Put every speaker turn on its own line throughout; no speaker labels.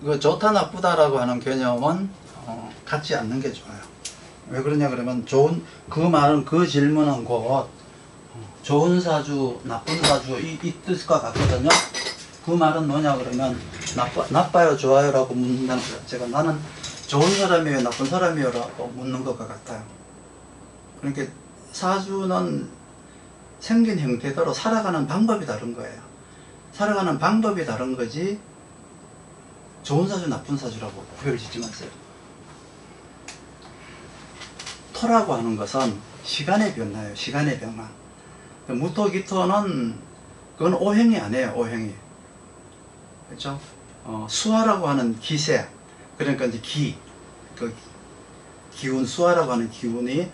그 좋다 나쁘다라고 하는 개념은 갖지 않는 게 좋아요. 왜 그러냐 그러면 그 말은 그 질문은 곧 좋은 사주, 나쁜 사주 이 뜻과 같거든요. 그 말은 뭐냐 그러면 나빠요, 좋아요라고 묻는다는 것 자체가 나는 좋은 사람이에요, 나쁜 사람이에요 라고 묻는 것과 같아요. 그러니까 사주는 생긴 형태대로 살아가는 방법이 다른 거예요. 살아가는 방법이 다른 거지 좋은 사주, 나쁜 사주라고 구별 짓지 마세요. 토라고 하는 것은 시간의 변화예요. 시간의 변화. 무토기토는 그건 오행이 아니에요. 오행이. 그렇죠? 수화라고 하는 기세, 그러니까 이제 그 기운, 수화라고 하는 기운이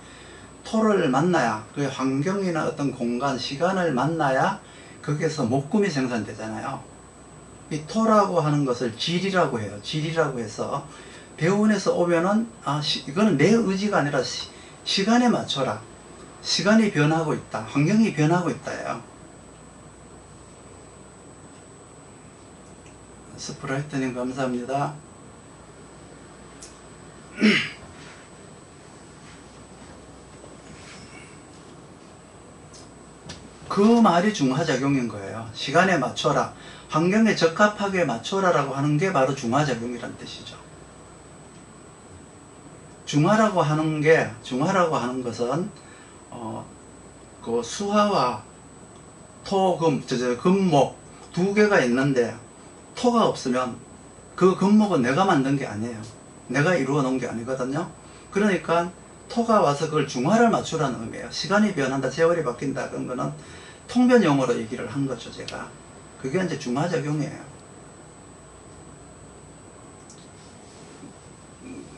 토를 만나야, 그 환경이나 어떤 공간, 시간을 만나야 거기에서 목금이 생산되잖아요. 이 토라고 하는 것을 질이라고 해요. 질이라고 해서 배운에서 오면은 이거는 내 의지가 아니라 시간에 맞춰라. 시간이 변하고 있다. 환경이 변하고 있다예요. 스프라이트님 감사합니다. 그 말이 중화작용인 거예요. 시간에 맞춰라. 환경에 적합하게 맞춰라라고 하는 게 바로 중화작용이란 뜻이죠. 중화라고 하는 것은 그 수화와 금목 두 개가 있는데 토가 없으면 그 금목은 내가 만든 게 아니에요. 내가 이루어 놓은 게 아니거든요. 그러니까 토가 와서 그걸 중화를 맞추라는 의미예요. 시간이 변한다, 세월이 바뀐다, 그런 거는 통변용어로 얘기를 한 거죠, 제가. 그게 이제 중화작용이에요.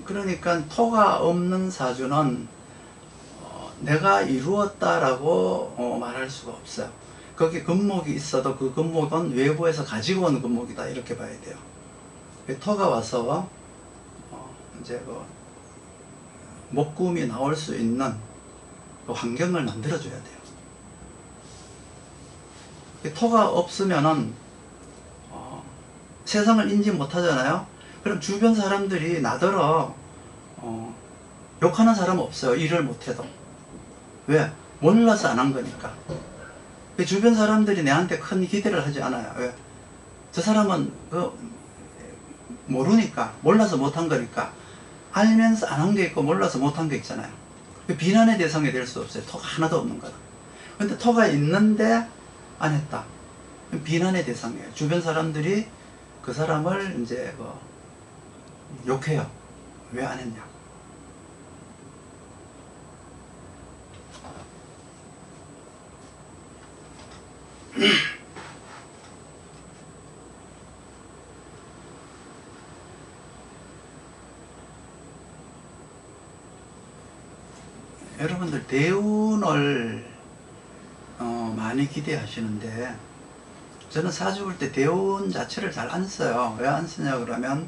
그러니까 토가 없는 사주는 내가 이루었다라고 말할 수가 없어요. 거기 금목이 있어도 그 금목은 외부에서 가지고 온 금목이다, 이렇게 봐야 돼요. 토가 와서 이제 그 목금이 나올 수 있는 그 환경을 만들어줘야 돼요. 토가 없으면은 세상을 인지 못하잖아요. 그럼 주변 사람들이 나더러 욕하는 사람 없어요. 일을 못해도. 왜? 몰라서 안 한 거니까. 주변 사람들이 내한테 큰 기대를 하지 않아요. 왜? 저 사람은 모르니까, 몰라서 못한 거니까. 알면서 안 한 게 있고 몰라서 못한 게 있잖아요. 비난의 대상이 될 수 없어요. 토가 하나도 없는 거다. 근데 토가 있는데 안 했다. 비난의 대상이에요. 주변 사람들이 그 사람을 이제 욕해요. 왜 안 했냐. 여러분들 대운을 많이 기대하시는데 저는 사주 볼 때 대운 자체를 잘 안 써요. 왜 안 쓰냐 그러면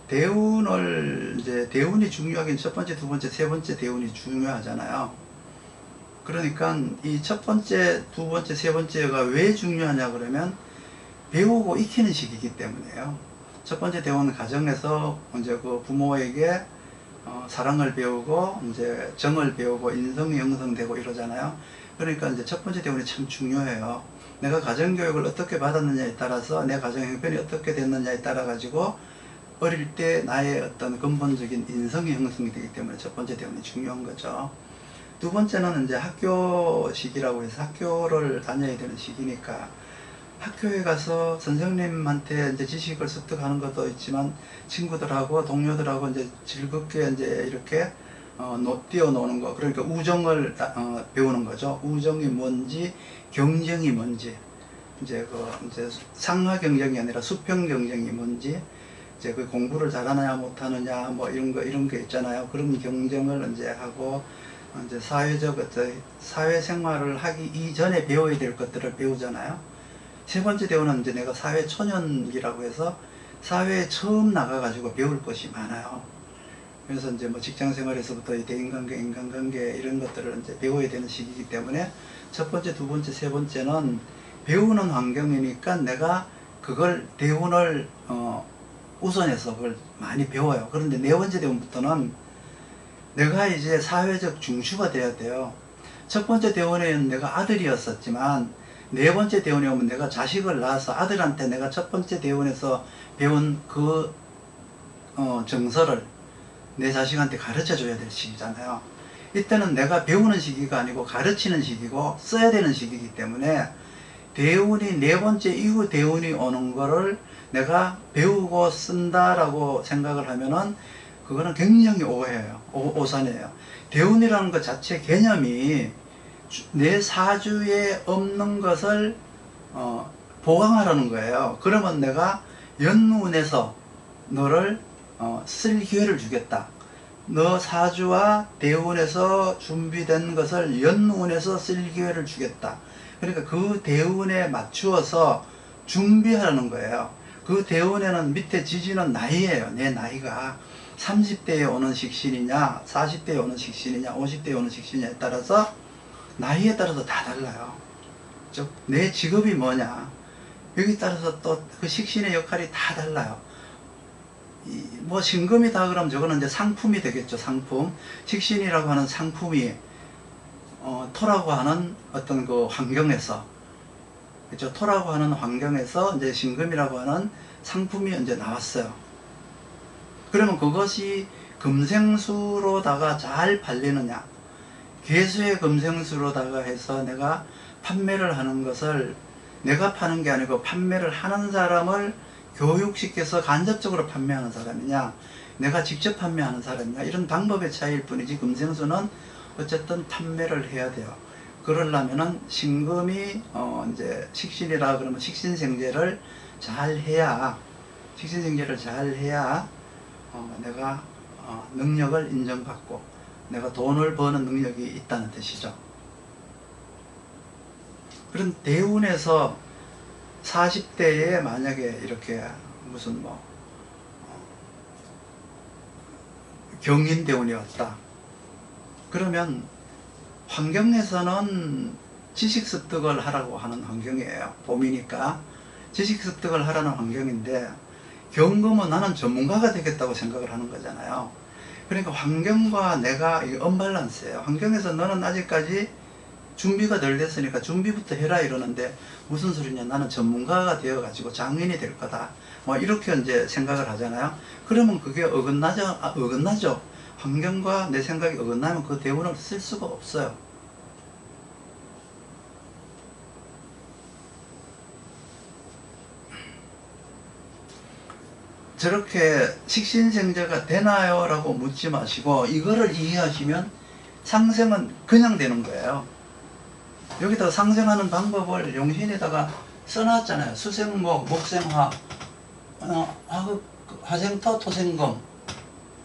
대운이 중요하긴 첫 번째, 두 번째, 세 번째 대운이 중요하잖아요. 그러니까 이 첫 번째, 두 번째, 세 번째가 왜 중요하냐 그러면 배우고 익히는 시기이기 때문에요. 첫 번째 대운은 가정에서 이제 그 부모에게 사랑을 배우고 이제 정을 배우고 인성이 형성되고 이러잖아요. 그러니까 이제 첫 번째 대운이 참 중요해요. 내가 가정교육을 어떻게 받았느냐에 따라서 내 가정 형편이 어떻게 됐느냐에 따라 가지고 어릴 때 나의 어떤 근본적인 인성이 형성이 되기 때문에 첫 번째 대운이 중요한 거죠. 두 번째는 이제 학교 시기라고 해서 학교를 다녀야 되는 시기니까 학교에 가서 선생님한테 이제 지식을 습득하는 것도 있지만 친구들하고 동료들하고 이제 즐겁게 이제 이렇게 뛰어노는 거, 그러니까 우정을 배우는 거죠. 우정이 뭔지, 경쟁이 뭔지, 이제 상하 경쟁이 아니라 수평 경쟁이 뭔지, 이제 그 공부를 잘하느냐 못하느냐 뭐 이런 게 있잖아요. 그런 경쟁을 이제 하고 이제 사회생활을 하기 이전에 배워야 될 것들을 배우잖아요. 세 번째 대우는 이제 내가 사회 초년기라고 해서 사회에 처음 나가가지고 배울 것이 많아요. 그래서 이제 뭐 직장 생활에서부터 대인관계, 인간관계 이런 것들을 이제 배워야 되는 시기이기 때문에 첫 번째, 두 번째, 세 번째는 배우는 환경이니까 내가 그걸 대운을 우선해서 그걸 많이 배워요. 그런데 네 번째 대원부터는 내가 이제 사회적 중추가 돼야 돼요. 첫 번째 대원에는 내가 아들이었었지만 네 번째 대원에 오면 내가 자식을 낳아서 아들한테 내가 첫 번째 대원에서 배운 그 정서를 내 자식한테 가르쳐 줘야 될 시기잖아요. 이때는 내가 배우는 시기가 아니고 가르치는 시기고 써야 되는 시기이기 때문에 대운이 네 번째 이후 대운이 오는 거를 내가 배우고 쓴다라고 생각을 하면은 그거는 굉장히 오해예요. 오산이에요. 대운이라는 것 자체 개념이 내 사주에 없는 것을 보강하라는 거예요. 그러면 내가 연운에서 너를 쓸 기회를 주겠다. 너 사주와 대운에서 준비된 것을 연운에서 쓸 기회를 주겠다. 그러니까 그 대운에 맞추어서 준비하라는 거예요. 그 대운에는 밑에 지지는 나이예요. 내 나이가 30대에 오는 식신이냐 40대에 오는 식신이냐 50대에 오는 식신이냐에 따라서 나이에 따라서 다 달라요. 즉 내 직업이 뭐냐 여기 따라서 또 그 식신의 역할이 다 달라요. 뭐 신금이다 그러면 저거는 이제 상품이 되겠죠. 상품. 식신이라고 하는 상품이 토라고 하는 어떤 그 환경에서, 그렇죠. 토라고 하는 환경에서 이제 신금이라고 하는 상품이 이제 나왔어요. 그러면 그것이 금생수로다가 잘 팔리느냐, 개수의 금생수로다가 해서 내가 판매를 하는 것을 내가 파는 게 아니고 판매를 하는 사람을 교육시켜서 간접적으로 판매하는 사람이냐, 내가 직접 판매하는 사람이냐, 이런 방법의 차이일 뿐이지 금생수는 어쨌든 판매를 해야 돼요. 그러려면은 신금이 이제 식신이라 그러면 식신생제를 잘 해야, 식신생제를 잘 해야 내가 능력을 인정받고 내가 돈을 버는 능력이 있다는 뜻이죠. 그런 대운에서 40대에 만약에 이렇게 무슨 뭐 경인대운이었다 그러면 환경에서는 지식 습득을 하라고 하는 환경이에요. 봄이니까 지식 습득을 하라는 환경인데 경금은 나는 전문가가 되겠다고 생각을 하는 거잖아요. 그러니까 환경과 내가 이게 언밸런스예요. 환경에서 너는 아직까지 준비가 덜 됐으니까 준비부터 해라 이러는데 무슨 소리냐, 나는 전문가가 되어 가지고 장인이 될 거다 뭐 이렇게 이제 생각을 하잖아요. 그러면 그게 어긋나죠. 환경과 내 생각이 어긋나면 그 대운을 쓸 수가 없어요. 저렇게 식신생제가 되나요? 라고 묻지 마시고 이거를 이해하시면 상생은 그냥 되는 거예요. 여기다가 상생하는 방법을 용신에다가 써놨잖아요. 수생목, 목생화, 화생토, 토생금,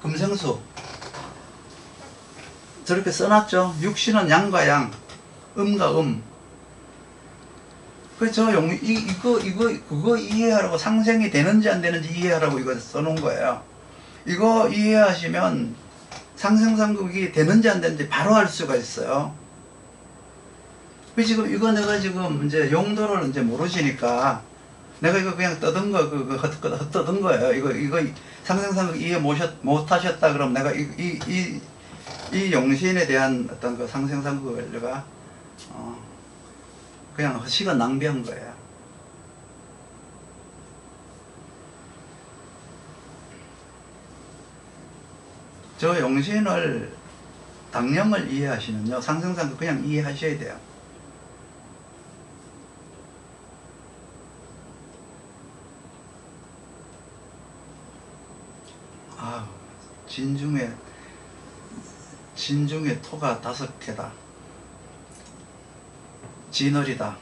금생수 저렇게 써놨죠. 육신은 양과 양, 음과 음. 그저 그거 이해하라고, 상생이 되는지 안 되는지 이해하라고 이거 써놓은 거예요. 이거 이해하시면 상생상극이 되는지 안 되는지 바로 알 수가 있어요. 지금 이거 내가 지금 이제 용도를 이제 모르시니까 내가 이거 그냥 떠든 거, 떠든 거예요. 이거 상생상극 이해 못 하셨다 그러면 내가 이 용신에 대한 어떤 그 상생상극을 내가 그냥 시간 낭비한 거예요. 저 용신을 당령을 이해하시면요 상생상극 그냥 이해하셔야 돼요. 진중에 토가 5개다. 진월이다.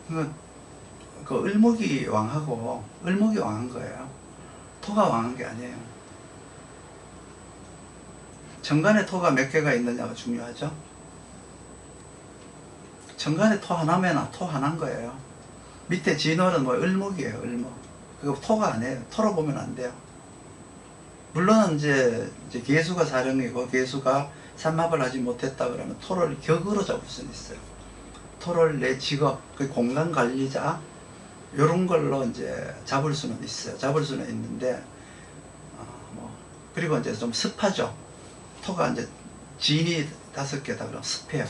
그 을목이 왕하고 을목이 왕한 거예요. 토가 왕한 게 아니에요. 정간에 토가 몇 개가 있느냐가 중요하죠. 정간에 토 하나면 토 하나인 거예요. 밑에 진월은 뭐 을목이에요. 을목. 그거 토가 아니에요. 토로 보면 안 돼요. 물론 이제 개수가 사령이고 개수가 삼합을 하지 못했다 그러면 토를 격으로 잡을 수는 있어요. 토를 내 직업, 그 공간 관리자, 요런 걸로 이제 잡을 수는 있어요. 잡을 수는 있는데, 그리고 이제 좀 습하죠. 토가 이제 진이 5개다 그러면 습해요.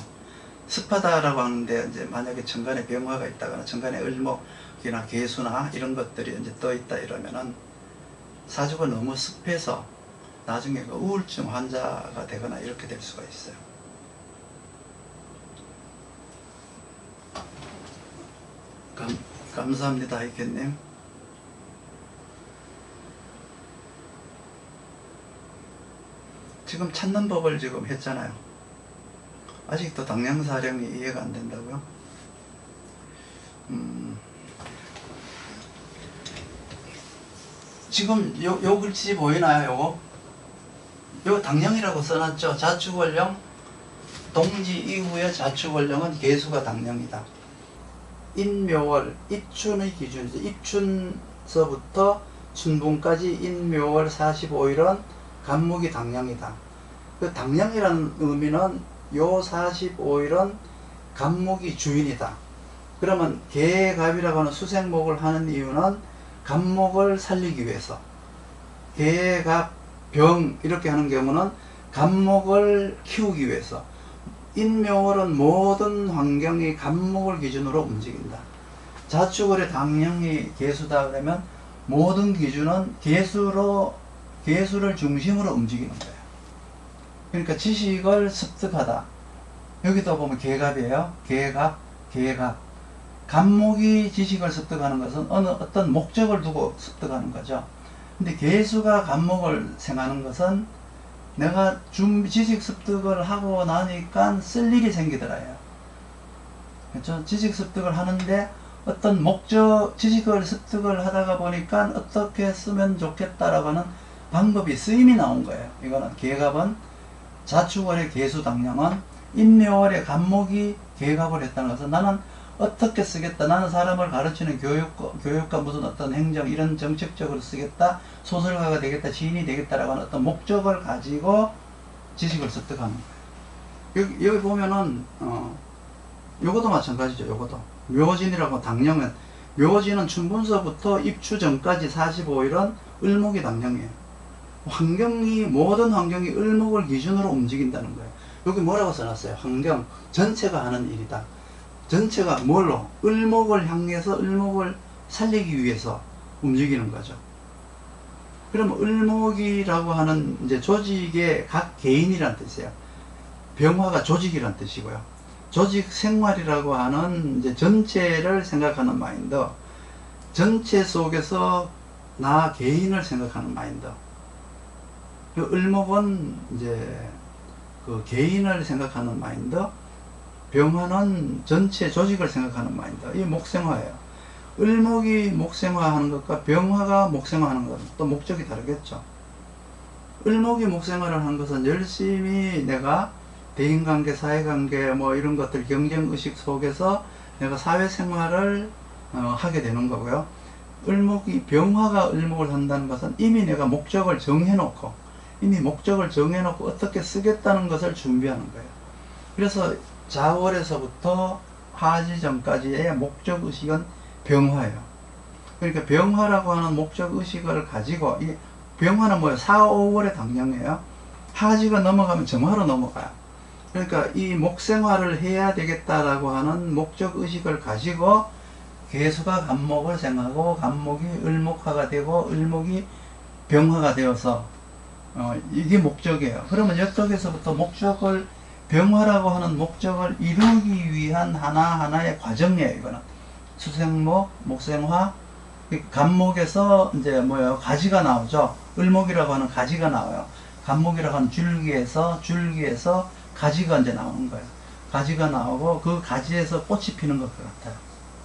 습하다라고 하는데, 이제 만약에 정간에 병화가 있다거나 정간에 을목이나 개수나 이런 것들이 이제 떠 있다 이러면은 사주가 너무 습해서 나중에 그 우울증 환자가 되거나 이렇게 될 수가 있어요. 감사합니다, 하이켄님. 지금 찾는 법을 지금 했잖아요. 아직도 당량사령이 이해가 안 된다고요? 지금 요 글씨 보이나요? 요거 당령이라고 써놨죠. 자축월령 동지 이후의 자축월령은 개수가 당령이다. 인묘월 입춘의 기준이죠. 입춘서부터 춘분까지 인묘월 45일은 간목이 당령이다. 그 당령이라는 의미는 요 45일은 간목이 주인이다. 그러면 개갑이라고 하는 수생목을 하는 이유는 간목을 살리기 위해서. 개갑 병 이렇게 하는 경우는 간목을 키우기 위해서. 인묘월은 모든 환경이 간목을 기준으로 움직인다. 자축월의 당령이 개수다 그러면 모든 기준은 개수를 중심으로 움직이는 거예요. 그러니까 지식을 습득하다. 여기도 보면 개갑이에요. 개갑. 간목이 지식을 습득하는 것은 어떤 목적을 두고 습득하는 거죠. 근데 개수가 간목을 생하는 것은 내가 지식 습득을 하고 나니까 쓸 일이 생기더라요. 그렇죠? 지식 습득을 하는데 어떤 지식을 습득을 하다가 보니까 어떻게 쓰면 좋겠다라고 하는 방법이 쓰임이 나온 거예요. 이거는 개갑은 자축월의 개수당령은 인묘월의 간목이 개갑을 했다는 것은 나는 어떻게 쓰겠다. 나는 사람을 가르치는 교육과 무슨 어떤 행정 이런 정책적으로 쓰겠다. 소설가가 되겠다. 시인이 되겠다라고 하는 어떤 목적을 가지고 지식을 습득하는 거예요. 여기 보면은 요것도 마찬가지죠. 요것도 묘진이라고 당령은 묘진은 춘분서부터 입추 전까지 45일은 을목이 당령이에요. 모든 환경이 을목을 기준으로 움직인다는 거예요. 여기 뭐라고 써놨어요? 환경 전체가 하는 일이다. 전체가 뭘로? 을목을 향해서 을목을 살리기 위해서 움직이는 거죠. 그럼 을목이라고 하는 이제 조직의 각 개인이란 뜻이에요. 병화가 조직이란 뜻이고요. 조직 생활이라고 하는 이제 전체를 생각하는 마인드. 전체 속에서 나 개인을 생각하는 마인드. 을목은 이제 그 개인을 생각하는 마인드. 병화는 전체 조직을 생각하는 마인드. 이 목생화예요. 을목이 목생화하는 것과 병화가 목생화하는 것은 또 목적이 다르겠죠. 을목이 목생화를 하는 것은 열심히 내가 대인관계, 사회관계 뭐 이런 것들 경쟁의식 속에서 내가 사회생활을 하게 되는 거고요. 병화가 을목을 한다는 것은 이미 내가 목적을 정해놓고 어떻게 쓰겠다는 것을 준비하는 거예요. 그래서 자월에서부터 하지 전까지의 목적의식은 병화예요. 그러니까 병화라고 하는 목적의식을 가지고, 이 병화는 뭐예요? 4, 5월의 당령이에요. 하지가 넘어가면 정화로 넘어가요. 그러니까 이 목생화를 해야 되겠다라고 하는 목적의식을 가지고 개수가 간목을 생하고 간목이 을목화가 되고 을목이 병화가 되어서 이게 목적이에요. 그러면 이쪽에서부터 병화라고 하는 목적을 이루기 위한 하나하나의 과정이에요. 이거는 수생목, 목생화, 간목에서 이제 뭐예요? 가지가 나오죠. 을목이라고 하는 가지가 나와요. 간목이라고 하는 줄기에서 가지가 이제 나오는 거예요. 가지가 나오고 그 가지에서 꽃이 피는 것 같아요.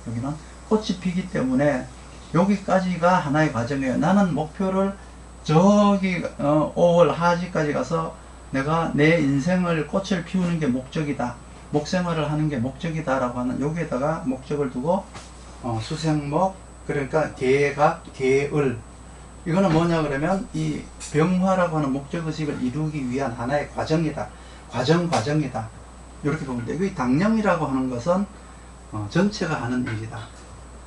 여기는 꽃이 피기 때문에 여기까지가 하나의 과정이에요. 나는 목표를 저기 5월 하지까지 가서 내가 내 인생을 꽃을 피우는 게 목적이다. 목생활을 하는 게 목적이다 라고 하는 여기에다가 목적을 두고 수생목, 그러니까 개갑, 개을, 이거는 뭐냐 그러면 이 병화라고 하는 목적의식을 이루기 위한 하나의 과정이다. 과정이다. 이렇게 보면 돼요. 이 당령이라고 하는 것은 전체가 하는 일이다.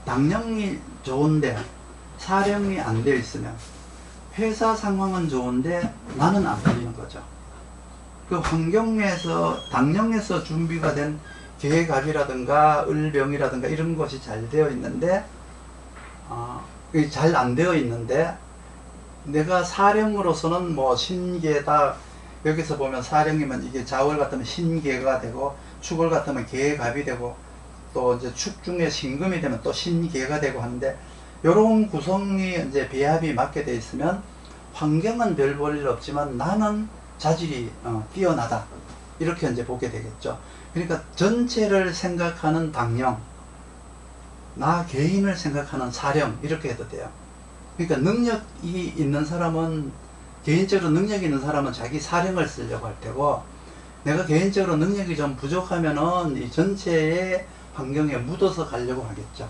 당령이 좋은데 사령이 안 되어 있으면 회사 상황은 좋은데 나는 안 걸리는 거죠. 그 환경에서 당령에서 준비가 된 계갑이라든가 을병이라든가 이런 것이 잘 되어 있는데 잘 안 되어 있는데 내가 사령으로서는 뭐 신계다. 여기서 보면 사령이면 이게 자월 같으면 신계가 되고 축월 같으면 계갑이 되고 또 이제 축 중에 신금이 되면 또 신계가 되고 하는데 이런 구성이 이제 배합이 맞게 돼 있으면 환경은 별 볼 일 없지만 나는 자질이 뛰어나다 이렇게 이제 보게 되겠죠. 그러니까 전체를 생각하는 당령, 나 개인을 생각하는 사령 이렇게 해도 돼요. 그러니까 능력이 있는 사람은 개인적으로 능력이 있는 사람은 자기 사령을 쓰려고 할 테고 내가 개인적으로 능력이 좀 부족하면은 이 전체의 환경에 묻어서 가려고 하겠죠.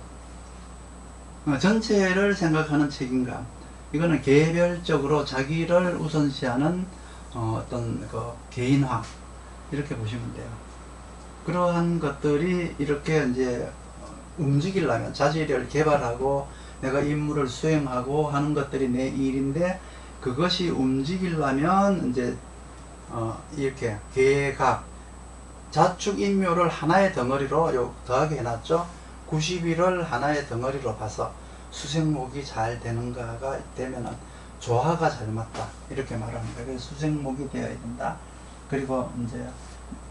전체를 생각하는 책임감, 이거는 개별적으로 자기를 우선시하는 어떤 그 개인화 이렇게 보시면 돼요. 그러한 것들이 이렇게 이제 움직이려면 자질을 개발하고 내가 임무를 수행하고 하는 것들이 내 일인데 그것이 움직이려면 이제 이렇게 계각 자축인묘를 하나의 덩어리로 더하게 해놨죠. 90일을 하나의 덩어리로 봐서 수생목이 잘 되는가가 되면은 조화가 잘 맞다 이렇게 말합니다. 그래서 수생목이 되어야 된다. 그리고 이제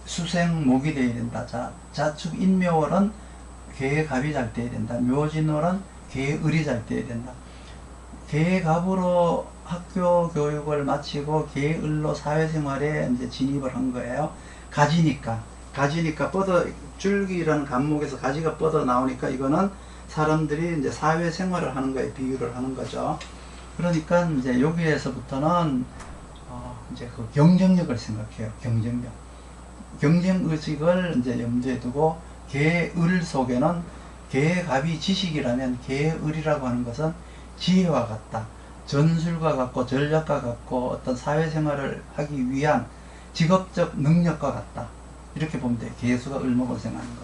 수생목이 되어야 된다. 자축인묘월은 계갑이 잘 되어야 된다. 묘진월은 계을이 잘 되어야 된다. 계갑으로 학교 교육을 마치고 계을로 사회생활에 이제 진입을 한 거예요. 가지니까 줄기라는 간목에서 가지가 뻗어 나오니까 이거는 사람들이 이제 사회생활을 하는 거에 비유를 하는 거죠. 그러니까 이제 여기에서부터는 이제 그 경쟁력을 생각해요. 경쟁의식을 이제 염두에 두고 계을 속에는 계갑이 지식이라면 계을이라고 하는 것은 지혜와 같다. 전술과 같고 전략과 같고 어떤 사회생활을 하기 위한 직업적 능력과 같다. 이렇게 보면 돼요. 계수가 을목을 생각하는 것.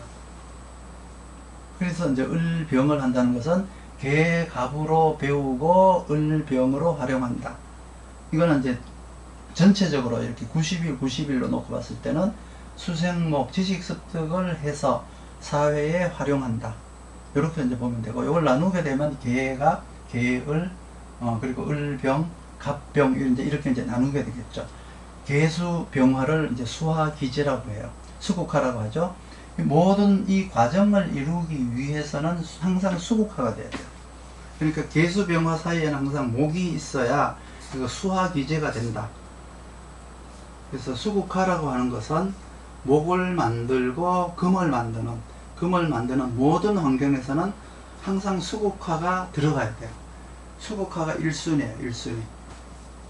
그래서 이제 을병을 한다는 것은 계갑으로 배우고 을병으로 활용한다. 이거는 이제 전체적으로 이렇게 90일로 놓고 봤을 때는 수생목 지식 습득을 해서 사회에 활용한다. 이렇게 이제 보면 되고, 이걸 나누게 되면 계갑, 계을, 그리고 을병, 갑병 이렇게 이제 나누게 되겠죠. 계수병화를 이제 수화기제라고 해요. 수국화라고 하죠. 모든 이 과정을 이루기 위해서는 항상 수국화가 돼야 돼요. 그러니까 계수병화 사이에는 항상 목이 있어야 그 수화기제가 된다. 그래서 수국화라고 하는 것은 목을 만들고 금을 만드는 모든 환경에서는 항상 수국화가 들어가야 돼요. 수국화가 1순위예요, 1순위.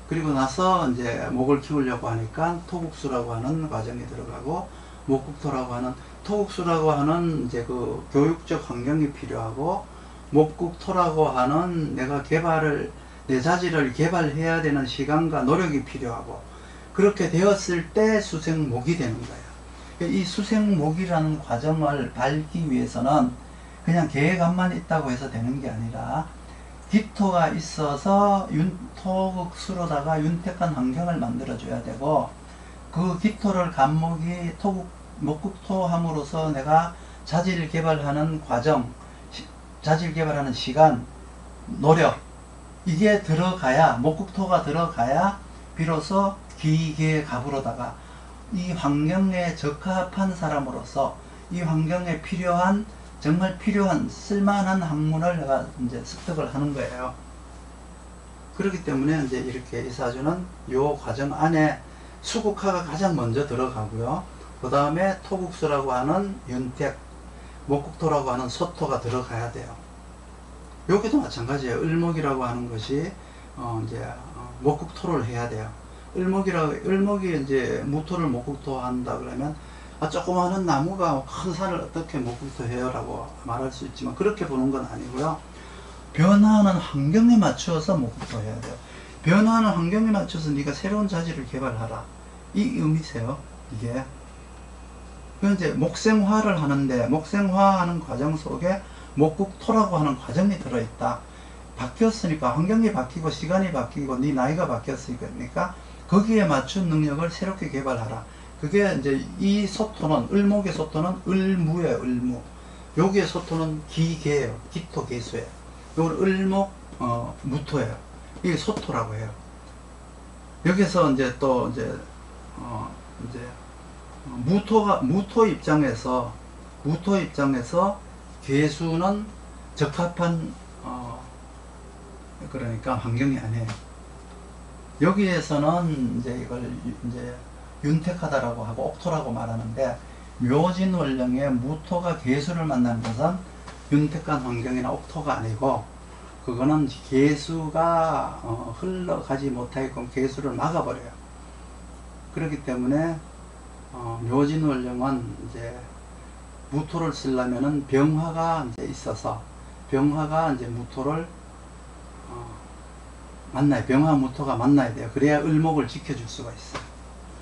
그리고 나서 이제 목을 키우려고 하니까 토국수라고 하는 과정이 들어가고, 목국토라고 하는, 토국수라고 하는 이제 그 교육적 환경이 필요하고, 목국토라고 하는 내 자질을 개발해야 되는 시간과 노력이 필요하고, 그렇게 되었을 때 수생목이 되는 거예요. 이 수생목이라는 과정을 밟기 위해서는 그냥 계획안만 있다고 해서 되는 게 아니라 기토가 있어서 토국수로다가 윤택한 환경을 만들어줘야 되고, 그 기토를 간목이 목국토 함으로써 내가 자질 개발하는 과정, 자질 개발하는 시간, 노력, 이게 들어가야, 목국토가 들어가야 비로소 기계갑으로다가 이 환경에 적합한 사람으로서 이 환경에 정말 필요한 쓸만한 학문을 내가 이제 습득을 하는 거예요. 그렇기 때문에 이제 이렇게 이 사주는 요 과정 안에 수국화가 가장 먼저 들어가고요. 그 다음에 토국수라고 하는 윤택, 목국토라고 하는 소토가 들어가야 돼요. 여기도 마찬가지예요. 을목이라고 하는 것이 목국토를 해야 돼요. 을목이 이제 무토를 목국토 한다 그러면 조그마한 나무가 큰 산을 어떻게 목국토해요 라고 말할 수 있지만 그렇게 보는 건 아니고요. 변화하는 환경에 맞추어서 목국토해야 돼요. 변화하는 환경에 맞춰서 네가 새로운 자질을 개발하라, 이 의미세요. 이게 이제 목생화를 하는데, 목생화하는 과정 속에 목국토라고 하는 과정이 들어있다. 바뀌었으니까 환경이 바뀌고 시간이 바뀌고 네 나이가 바뀌었으니까 거기에 맞춘 능력을 새롭게 개발하라. 그게 이제 이 소토는 을목의 소토는 을무예요. 을무. 여기의 소토는 기계예요. 기토개수예요. 이건 을목 무토예요. 이게 소토라고 해요. 여기서 이제 또 이제 무토 입장에서 개수는 적합한 그러니까 환경이 아니에요. 여기에서는 이제 이걸 이제 윤택하다라고 하고 옥토라고 말하는데, 묘진월령의 무토가 개수를 만나는 것은 윤택한 환경이나 옥토가 아니고, 그거는 개수가 흘러가지 못하게끔 개수를 막아버려요. 그렇기 때문에 묘진월령은 이제 무토를 쓰려면은 병화가 이제 있어서 병화가 이제 무토를 만나요. 병화 무토가 만나야 돼요. 그래야 을목을 지켜줄 수가 있어요.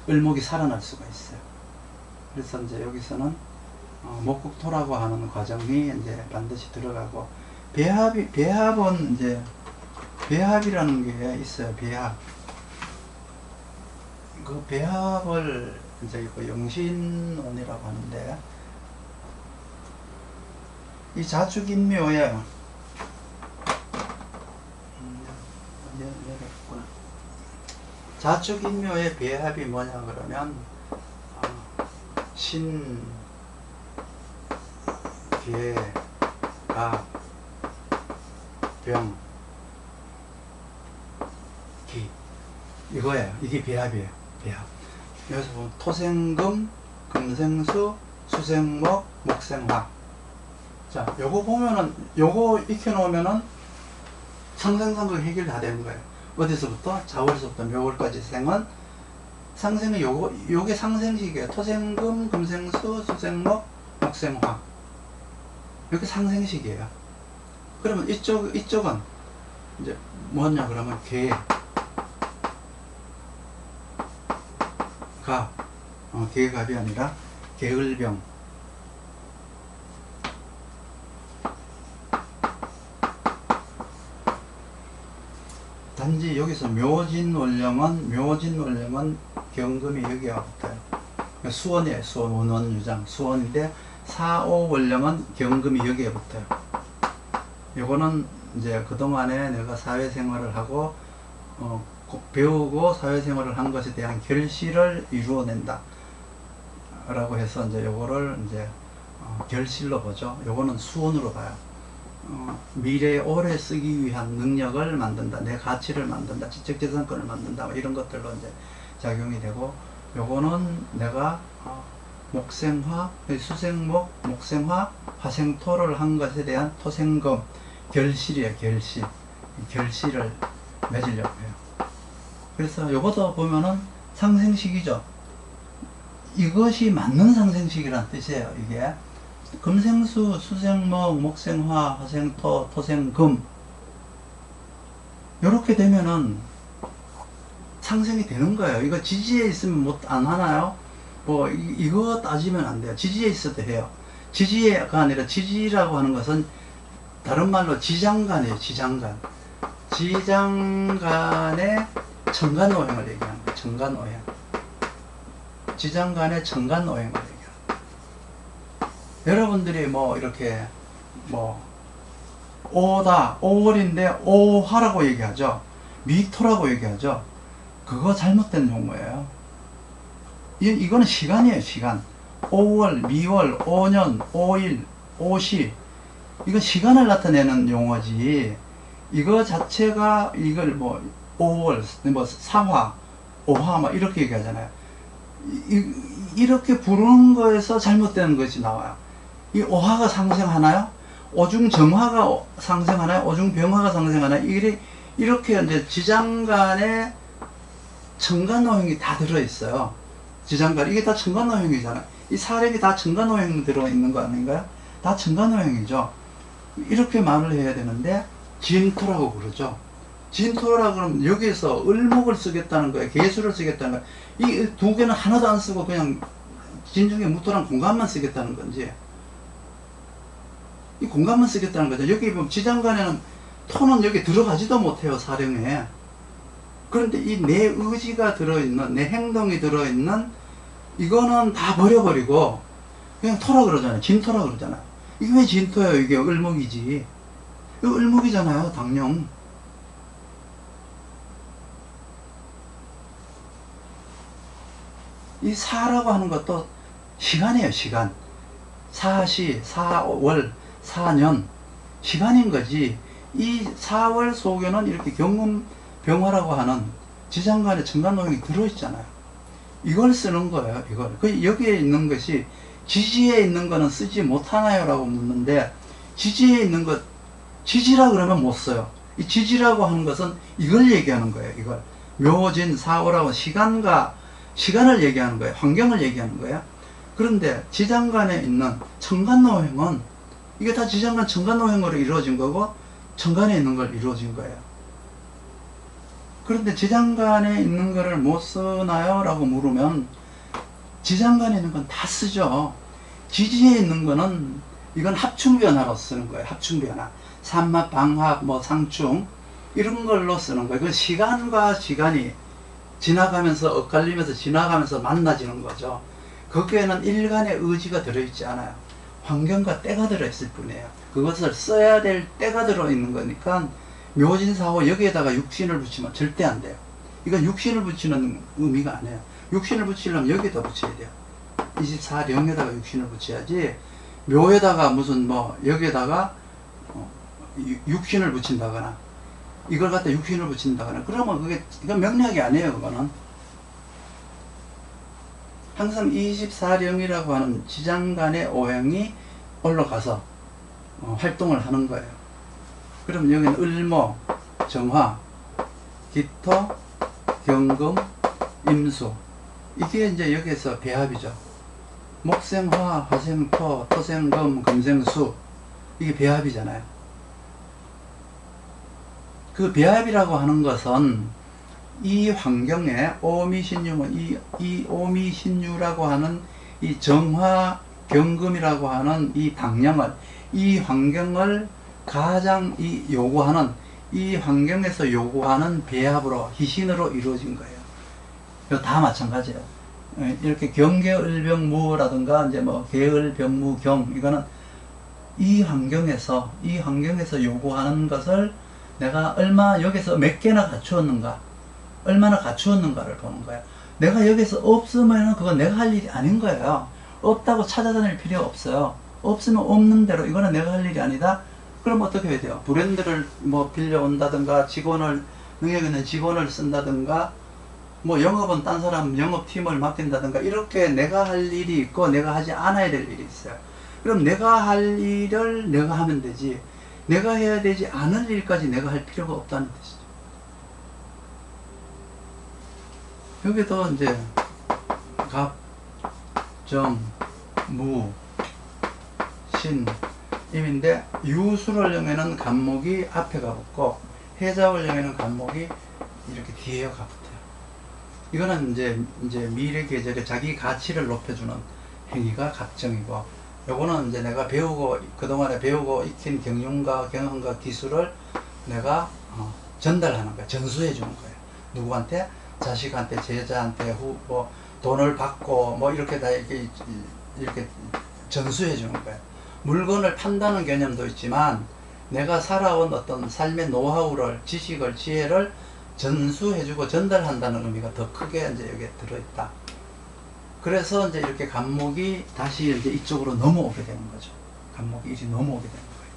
을목이 살아날 수가 있어요. 그래서 이제 여기서는 목국토라고 하는 과정이 이제 반드시 들어가고, 배합은 이제 배합이라는 게 있어요. 배합. 그 배합을 이제 그 영신원이라고 하는데, 이 자축인묘에 자축인묘의 배합이 뭐냐 그러면 신, 계, 가, 병, 기, 이거예요. 이게 배합이에요. 배합. 여기서 보면 토생금, 금생수, 수생목, 목생화. 자, 요거 보면은, 요거 익혀놓으면은 상생상극 해결 다 되는 거예요. 어디서부터? 자월서부터 묘월까지 생은, 상생은 요게 상생식이에요. 토생금, 금생수, 수생목, 목생화. 이렇게 상생식이에요. 그러면 이쪽은 이제 뭐냐 그러면 개, 갑, 개갑이 아니라 개을병. 단지 여기서 묘진월령은 경금이 여기가 붙어요. 수원이에요. 수원, 원원, 유장, 수원인데 사오월령은 경금이 여기에 붙어요. 요거는 이제 그동안에 내가 사회생활을 하고 배우고 사회생활을 한 것에 대한 결실을 이루어낸다 라고 해서 이제 요거를 이제 결실로 보죠. 요거는 수원으로 봐요. 미래에 오래 쓰기 위한 능력을 만든다, 내 가치를 만든다, 지적재산권을 만든다, 뭐 이런 것들로 이제 작용이 되고, 요거는 내가 목생화, 수생목, 목생화, 화생토를 한 것에 대한 토생금, 결실이에요. 결실을 맺으려고 해요. 그래서 요것도 보면은 상생식이죠. 이것이 맞는 상생식이란 뜻이에요. 이게 금생수, 수생목, 목생화, 화생토, 토생금, 요렇게 되면은 상생이 되는 거예요. 이거 지지에 있으면 못 안 하나요? 뭐 이거 따지면 안 돼요. 지지에 있어도 해요. 지지가 아니라, 지지라고 하는 것은 다른 말로 지장간이에요. 지장간. 지장간의 청간오행을 얘기하는 거예요. 청간오행. 지장간의 청간오행을 얘기하는 거예요. 여러분들이 뭐 이렇게 뭐 오다, 오월인데 오화라고 얘기하죠. 미토라고 얘기하죠. 그거 잘못된 용어예요. 이거는 시간이에요. 시간. 5월, 미월, 5년, 5일, 5시, 이거 시간을 나타내는 용어지, 이거 자체가 이걸 뭐 5월, 뭐 4화, 5화 막 이렇게 얘기하잖아요. 이렇게 부르는 거에서 잘못되는 것이 나와요. 이 5화가 상생하나요? 오중정화가 상생하나요? 오중병화가 상생하나요? 이렇게 이제 지장간에 청간오행이 다 들어있어요. 지장간, 이게 다 청간오행이잖아요. 이 사력이 다 청간오행 들어있는 거 아닌가요? 다 청간오행이죠. 이렇게 말을 해야 되는데 진토라고 그러죠. 진토라고 그러면 여기에서 을목을 쓰겠다는 거예요. 개수를 쓰겠다는 거예요. 이 두 개는 하나도 안 쓰고 그냥 진중에 무토랑 공간만 쓰겠다는 건지, 이 공간만 쓰겠다는 거죠. 여기 보면 지장간에는 토는 여기 들어가지도 못해요, 사령에. 그런데 이 내 의지가 들어있는, 내 행동이 들어있는 이거는 다 버려버리고 그냥 토라 그러잖아요. 진토라 그러잖아요. 이게 왜 진토예요? 이게 을목이지. 이거 을목이잖아요, 당령. 이 사라고 하는 것도 시간이에요, 시간. 사시, 사월, 사년, 시간인 거지. 이 사월 속에는 이렇게 경금 병화라고 하는 지장간에 천간노행이 들어있잖아요. 이걸 쓰는 거예요, 이걸. 그 여기에 있는 것이 지지에 있는 거는 쓰지 못하나요? 라고 묻는데, 지지에 있는 것, 지지라 그러면 못 써요. 이 지지라고 하는 것은 이걸 얘기하는 거예요, 이걸. 묘진, 사월하고 시간을 얘기하는 거예요. 환경을 얘기하는 거예요. 그런데 지장간에 있는 천간노행은 이게 다 지장간 천간노행으로 이루어진 거고 천간에 있는 걸 이루어진 거예요. 그런데 지장간에 있는 거를 못 쓰나요? 라고 물으면 지장간에 있는 건 다 쓰죠. 지지에 있는 거는 이건 합충변화로 쓰는 거예요. 합충변화. 삼합, 방합, 뭐 상충 이런 걸로 쓰는 거예요. 그 시간과 시간이 지나가면서 엇갈리면서 지나가면서 만나지는 거죠. 거기에는 일간의 의지가 들어있지 않아요. 환경과 때가 들어있을 뿐이에요. 그것을 써야 될 때가 들어있는 거니까 묘진사호 여기에다가 육신을 붙이면 절대 안 돼요. 이건 육신을 붙이는 의미가 아니에요. 육신을 붙이려면 여기에다 붙여야 돼요. 24령에다가 육신을 붙여야지 묘에다가 무슨 뭐 여기에다가 육신을 붙인다거나 이걸 갖다 육신을 붙인다거나 그러면 이건 명리학이 아니에요. 그거는 항상 24령이라고 하는 지장간의 오행이 올라가서 활동을 하는 거예요. 그럼 여기는 을목, 정화, 기토, 경금, 임수 이게 이제 여기에서 배합이죠. 목생화, 화생토, 토생금, 금생수 이게 배합이잖아요. 그 배합이라고 하는 것은 이 환경에 오미신유는 이 오미신유라고 하는 이 정화 경금이라고 하는 이 당령을 이 환경을 가장 요구하는 이 환경에서 요구하는 배합으로 희신으로 이루어진 거예요. 이거 다 마찬가지예요. 이렇게 경계을병무라든가 이제 뭐 계을병무경 이거는 이 환경에서 요구하는 것을 내가 여기서 몇 개나 갖추었는가 얼마나 갖추었는가를 보는 거예요. 내가 여기서 없으면 그건 내가 할 일이 아닌 거예요. 없다고 찾아다닐 필요 없어요. 없으면 없는 대로 이거는 내가 할 일이 아니다. 그럼 어떻게 해야 돼요? 브랜드를 뭐 빌려온다든가 능력 있는 직원을 쓴다든가 뭐 영업은 딴 사람 영업팀을 맡긴다든가 이렇게 내가 할 일이 있고 내가 하지 않아야 될 일이 있어요. 그럼 내가 할 일을 내가 하면 되지 내가 해야 되지 않을 일까지 내가 할 필요가 없다는 뜻이죠. 여기도 이제 갑, 정, 무, 신, 임인데 유술월령에는 간목이 앞에가 붙고 해자월령에는 간목이 이렇게 뒤에가 붙어요. 이거는 이제 미래 계절에 자기 가치를 높여주는 행위가 갑정이고 요거는 이제 내가 그동안에 배우고 익힌 경륜과 경험과 기술을 내가 전달하는 거야. 전수해 주는 거예요. 누구한테? 자식한테, 제자한테, 뭐 돈을 받고 뭐 이렇게 다 이렇게 전수해 주는 거예요. 물건을 판다는 개념도 있지만 내가 살아온 어떤 삶의 노하우를, 지식을, 지혜를 전수해주고 전달한다는 의미가 더 크게 이제 여기에 들어있다. 그래서 이제 이렇게 간목이 다시 이제 이쪽으로 넘어오게 되는 거죠. 간목이 이리 넘어오게 되는 거예요.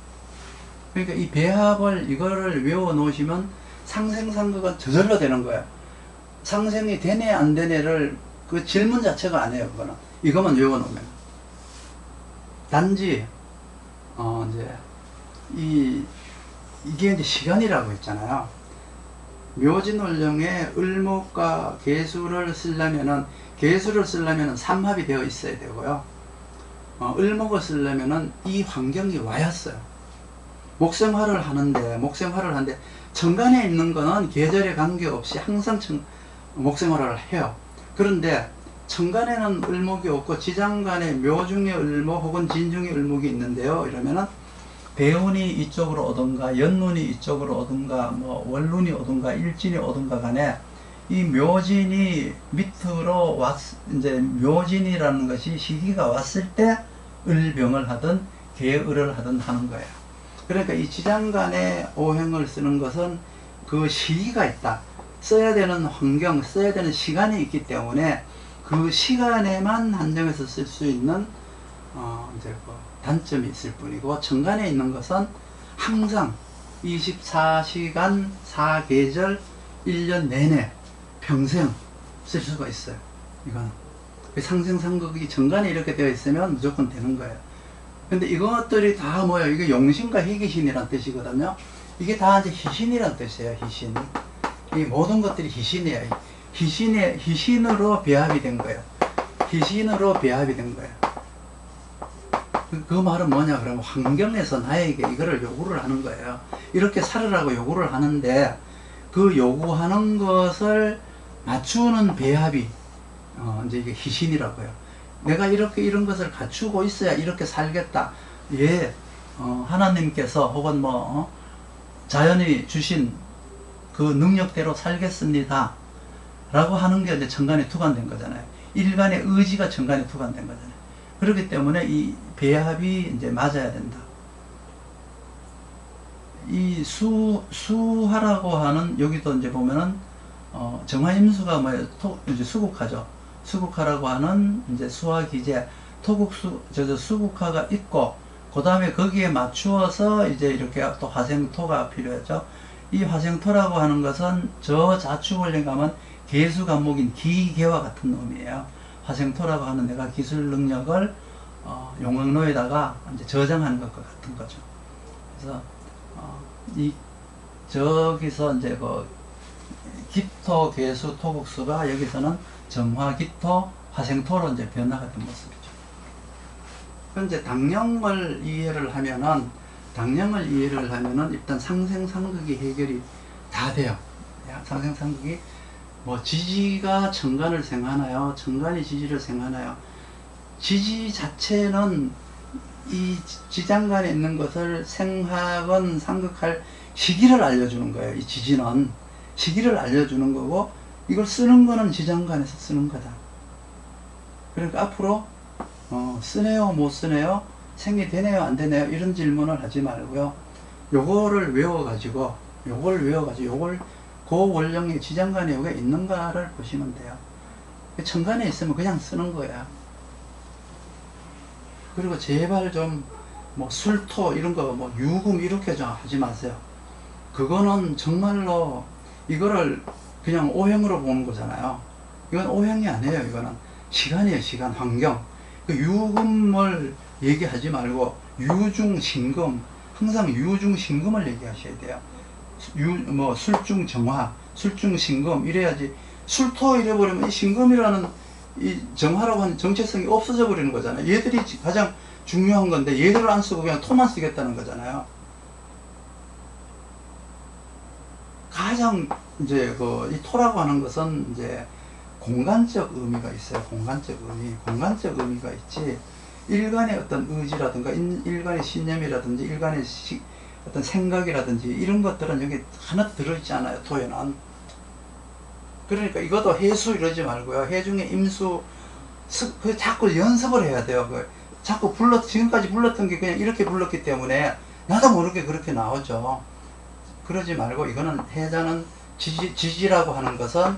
그러니까 이 배합을 이거를 외워 놓으시면 상생상극은 저절로 되는 거예요. 상생이 되네 안 되네를 그 질문 자체가 아니에요. 그거는 이것만 외워 놓으면 단지 이게 이제 시간이라고 했잖아요. 묘진월령에 을목과 계수를 쓰려면은 삼합이 되어 있어야 되고요. 을목을 쓰려면은 이 환경이 와였어요. 목생화를 하는데 천간에 있는 거는 계절에 관계없이 항상 목생화를 해요. 그런데 천간에는 을목이 없고 지장간에 묘중에 을목 혹은 진중에 을목이 있는데요. 이러면은 배운이 이쪽으로 오든가 연눈이 이쪽으로 오든가 뭐 월눈이 오든가 일진이 오든가 간에 이 묘진이 밑으로 이제 묘진이라는 것이 시기가 왔을 때 을병을 하든 계을을 하든 하는 거예요. 그러니까 이 지장간에 오행을 쓰는 것은 그 시기가 있다. 써야 되는 환경, 써야 되는 시간이 있기 때문에 그 시간에만 한정해서 쓸 수 있는 이제 그 단점이 있을 뿐이고, 정간에 있는 것은 항상 24시간 4계절 1년 내내 평생 쓸 수가 있어요. 이거는 상생상극이 정간에 이렇게 되어 있으면 무조건 되는 거예요. 근데 이것들이 다 뭐예요? 이게 용신과 희귀신이란 뜻이거든요. 이게 다 이제 희신이란 뜻이에요. 희신. 이 모든 것들이 희신이에요. 희신으로 배합이 된 거예요. 희신으로 배합이 된 거예요. 그 말은 뭐냐 그러면 환경에서 나에게 이거를 요구를 하는 거예요. 이렇게 살으라고 요구를 하는데 그 요구하는 것을 맞추는 배합이 이제 이게 희신이라고요. 내가 이렇게 이런 것을 갖추고 있어야 이렇게 살겠다. 예, 하나님께서 혹은 자연이 주신 그 능력대로 살겠습니다. 라고 하는 게 이제 정간에 투관된 거잖아요. 일간의 의지가 정간에 투관된 거잖아요. 그렇기 때문에 이 배합이 이제 맞아야 된다. 이 수하라고 하는, 여기도 이제 보면은, 정화임수가 뭐예요? 이제 수국화죠. 수국화라고 하는 이제 수화 기제, 수국화가 있고, 그 다음에 거기에 맞추어서 이제 이렇게 또 화생토가 필요하죠. 이 화생토라고 하는 것은 저 자축원령 가면 개수 간목인 기계와 같은 놈이에요. 화생토라고 하는 내가 기술 능력을 용광로에다가 이제 저장하는 것과 같은 거죠. 그래서 저기서 이제 그 기토, 개수, 토국수가 여기서는 정화, 기토, 화생토로 이제 변화가 된 모습이죠. 현재 당령을 이해를 하면은 일단 상생상극이 해결이 다 돼요. 상생상극이 뭐 지지가 정간을 생하나요? 정간이 지지를 생하나요? 지지 자체는 이 지장간에 있는 것을 생하건 상극할 시기를 알려주는 거예요. 이 지지는 시기를 알려주는 거고, 이걸 쓰는 거는 지장간에서 쓰는 거다. 그러니까 앞으로 쓰네요, 못 쓰네요, 생이 되네요, 안 되네요, 이런 질문을 하지 말고요. 요거를 외워가지고 그 원령의 지장간에 여기가 있는가를 보시면 돼요. 천간에 있으면 그냥 쓰는 거야. 그리고 제발 좀 뭐 술토 이런 거 뭐 유금 이렇게 좀 하지 마세요. 그거는 정말로 이거를 그냥 오행으로 보는 거잖아요. 이건 오행이 아니에요. 이거는 시간이에요. 시간, 환경. 그 유금을 얘기하지 말고 유중신금, 항상 유중신금을 얘기하셔야 돼요. 술중정화, 술중신금 이래야지. 술토 이래버리면 이 신금이라는 이 정화라고 하는 정체성이 없어져 버리는 거잖아요. 얘들이 가장 중요한 건데 얘들을 안 쓰고 그냥 토만 쓰겠다는 거잖아요. 가장 이제 이 토라고 하는 것은 이제 공간적 의미가 있어요. 공간적 의미가 있지. 일간의 어떤 의지라든가 일간의 신념이라든지 일간의 어떤 생각이라든지 이런 것들은 여기 하나도 들어있지 않아요. 토에는. 그러니까 이것도 해수 이러지 말고요. 해 중에 임수, 자꾸 연습을 해야 돼요. 자꾸 지금까지 불렀던 게 그냥 이렇게 불렀기 때문에 나도 모르게 그렇게 나오죠. 그러지 말고 이거는 해자는 지지라고 하는 것은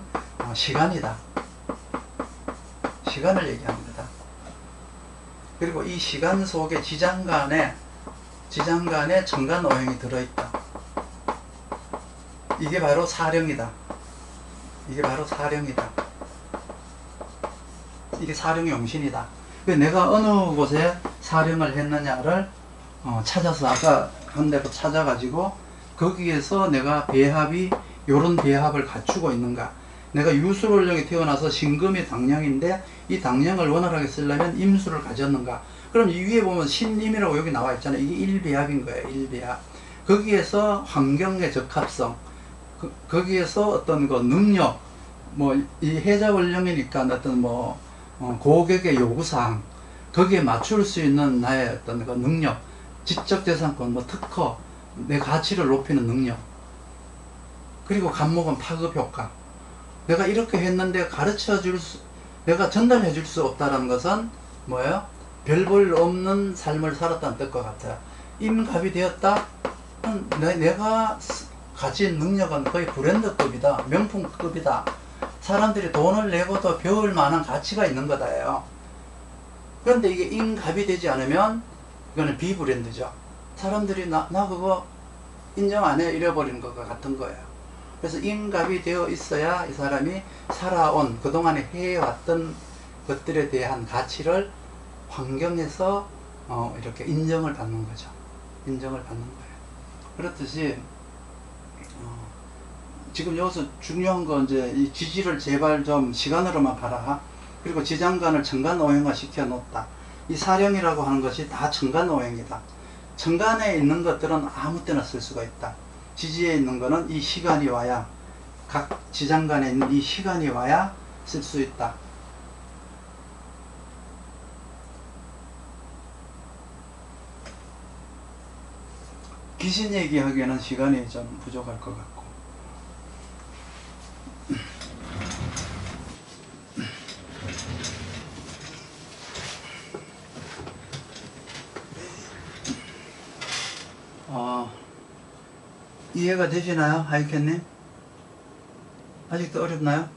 시간이다. 시간을 얘기합니다. 그리고 이 시간 속에 지장간에 정간 오행이 들어있다. 이게 바로 사령이다. 이게 사령 용신이다. 내가 어느 곳에 사령을 했느냐를 찾아서 아까 한 대로 찾아가지고 거기에서 내가 요런 배합을 갖추고 있는가. 내가 유술원령이 태어나서 신금이 당령인데 이 당령을 원활하게 쓰려면 임수를 가졌는가. 그럼 이 위에 보면 신임이라고 여기 나와 있잖아요. 이게 일배합인 거예요. 일배합. 거기에서 환경의 적합성, 거기에서 어떤 능력, 이 해자원령이니까 어떤 고객의 요구사항, 거기에 맞출 수 있는 나의 어떤 능력, 지적재산권, 뭐 특허, 내 가치를 높이는 능력, 그리고 간목은 파급 효과. 내가 이렇게 했는데 내가 전달해 줄 수 없다는 것은 뭐예요? 별 볼 없는 삶을 살았다는 뜻과 같아요. 임갑이 되었다? 내가 가진 능력은 거의 브랜드급이다. 명품급이다. 사람들이 돈을 내고도 배울 만한 가치가 있는 거다예요. 그런데 이게 임갑이 되지 않으면 이거는 비브랜드죠. 사람들이 나 그거 인정 안 해 잃어버리는 것과 같은 거예요. 그래서 임갑이 되어 있어야 이 사람이 살아온 그동안에 해왔던 것들에 대한 가치를 환경에서 이렇게 인정을 받는 거죠. 인정을 받는 거예요. 그렇듯이 지금 여기서 중요한 건 이제 이 지지를 제발 좀 시간으로만 봐라. 그리고 지장간을 청간오행화 시켜 놓았다. 이 사령이라고 하는 것이 다 청간오행이다. 청간에 있는 것들은 아무 때나 쓸 수가 있다. 지지에 있는 거는 이 시간이 와야, 각 지장간에 있는 이 시간이 와야 쓸 수 있다. 귀신 얘기하기에는 시간이 좀 부족할 것 같고. 이해가 되시나요? 하이켄님? 아직도 어렵나요?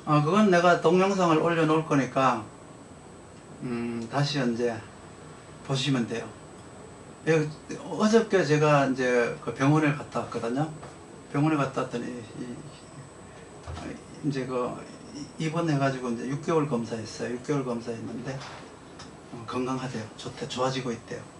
그건 내가 동영상을 올려놓을 거니까 다시 이제 보시면 돼요. 어저께 제가 이제 그 병원에 갔다 왔거든요. 병원에 갔다 왔더니 이제 입원해가지고 이제 6개월 검사했어요. 6개월 검사했는데 건강하대요. 좋아지고 있대요.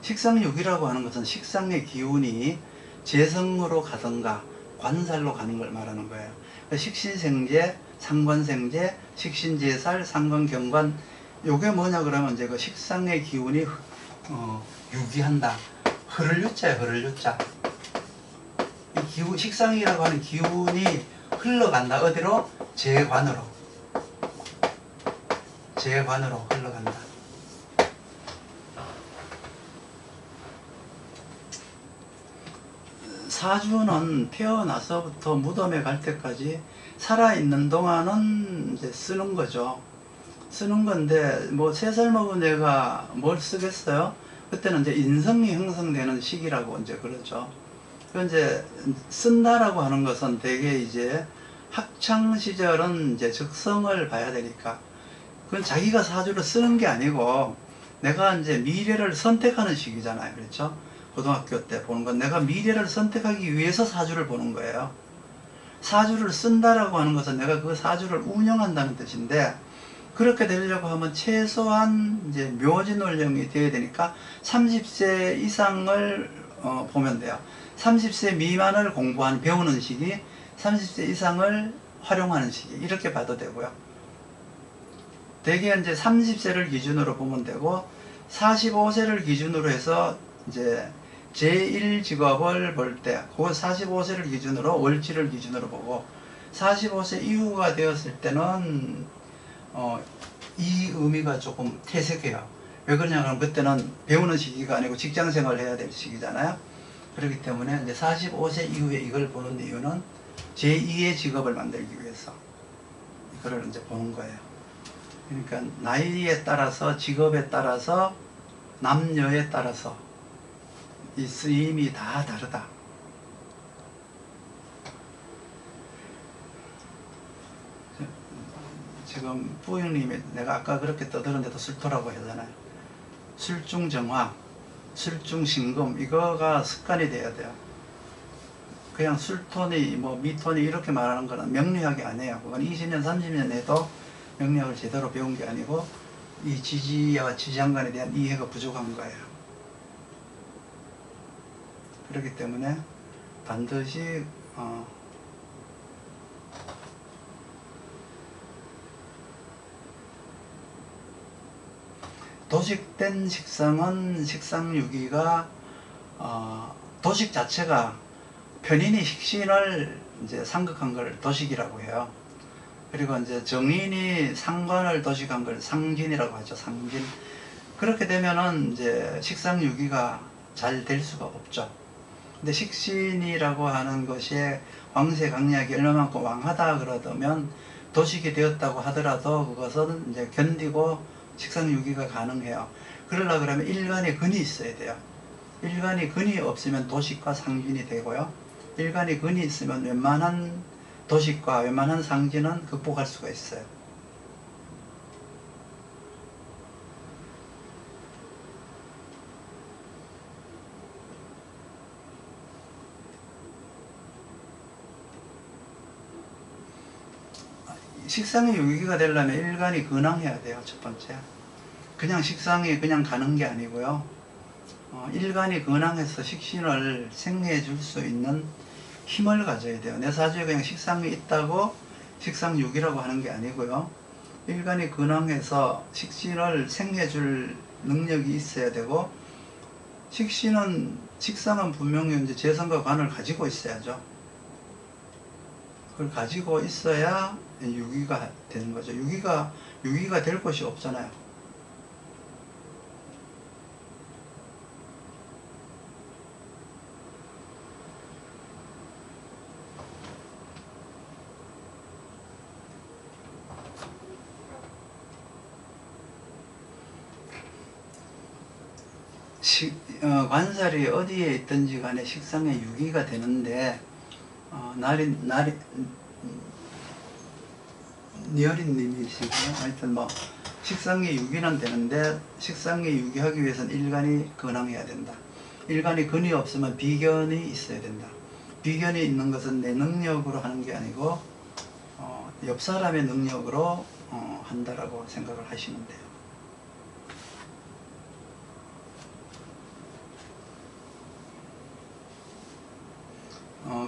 식상육이라고 하는 것은 식상의 기운이 재성으로 가든가 관살로 가는 걸 말하는 거예요. 식신생재, 상관생재, 식신재살, 상관경관, 요게 뭐냐 그러면 이제 그 식상의 기운이 유기한다. 흐를 유자예요. 흐를 유자. 이 기운, 식상이라고 하는 기운이 흘러간다. 어디로? 재관으로 흘러간다. 사주는 태어나서부터 무덤에 갈 때까지 살아있는 동안은 이제 쓰는 거죠. 쓰는 건데, 뭐 3살 먹은 애가 뭘 쓰겠어요? 그때는 이제 인성이 형성되는 시기라고 이제 그러죠. 이제 쓴다라고 하는 것은 대개 이제 학창 시절은 이제 적성을 봐야 되니까, 그건 자기가 사주를 쓰는 게 아니고 내가 이제 미래를 선택하는 시기잖아요. 그렇죠? 고등학교 때 보는 건 내가 미래를 선택하기 위해서 사주를 보는 거예요. 사주를 쓴다라고 하는 것은 내가 그 사주를 운영한다는 뜻인데, 그렇게 되려고 하면 최소한 이제 묘진월령이 되어야 되니까 30세 이상을 보면 돼요. 30세 미만을 배우는 시기, 30세 이상을 활용하는 시기, 이렇게 봐도 되고요. 대개 이제 30세를 기준으로 보면 되고, 45세를 기준으로 해서 이제 제1직업을 볼 때, 그 45세를 기준으로 월지를 기준으로 보고, 45세 이후가 되었을 때는 이 의미가 조금 퇴색해요. 왜 그러냐면 그때는 배우는 시기가 아니고 직장생활을 해야 될 시기잖아요. 그렇기 때문에 이제 45세 이후에 이걸 보는 이유는 제2의 직업을 만들기 위해서 이거를 이제 보는 거예요. 그러니까 나이에 따라서, 직업에 따라서, 남녀에 따라서 이 쓰임이 다 다르다. 지금 부형님이 내가 아까 그렇게 떠드는데도 술토라고 하잖아요. 술중정화, 술중신금, 이거가 습관이 돼야 돼요. 그냥 술토니 뭐 미토니 이렇게 말하는 거는 명리학이 아니에요. 그건 20년 30년 해도 명리학을 제대로 배운 게 아니고 이 지지와 지장간에 대한 이해가 부족한 거예요. 그렇기 때문에 반드시 도식된 식상은 식상유기가 도식 자체가 편인이 식신을 이제 상극한 걸 도식이라고 해요. 그리고 이제 정인이 상관을 도식한 걸 상진이라고 하죠. 상진. 그렇게 되면은 이제 식상유기가 잘 될 수가 없죠. 근데 식신이라고 하는 것이 왕세 강약이 얼마만큼 왕하다 그러면 도식이 되었다고 하더라도 그것은 이제 견디고 식상유기가 가능해요. 그러려 그러면 일간에 근이 있어야 돼요. 일간이 근이 없으면 도식과 상진이 되고요. 일간이 근이 있으면 웬만한 도식과 웬만한 상진은 극복할 수가 있어요. 식상이 유기가 되려면 일간이 근황해야 돼요. 첫 번째. 그냥 식상이 그냥 가는 게 아니고요. 일간이 근황해서 식신을 생리해 줄 수 있는 힘을 가져야 돼요. 내 사주에 그냥 식상이 있다고 식상유기라고 하는 게 아니고요. 일간이 근황해서 식신을 생리해 줄 능력이 있어야 되고, 식상은 분명히 이제 재성과 관을 가지고 있어야죠. 그걸 가지고 있어야 유기가 되는 거죠. 유기가 될 곳이 없잖아요. 관살이 어디에 있든지 간에 식상에 유기가 되는데, 니어린님이시고요. 하여튼 뭐 식상이 유기는 되는데, 식상이 유기하기 위해서는 일간이 근황해야 된다. 일간이 근이 없으면 비견이 있어야 된다. 비견이 있는 것은 내 능력으로 하는 게 아니고 옆 사람의 능력으로 한다라고 생각을 하시면 돼요.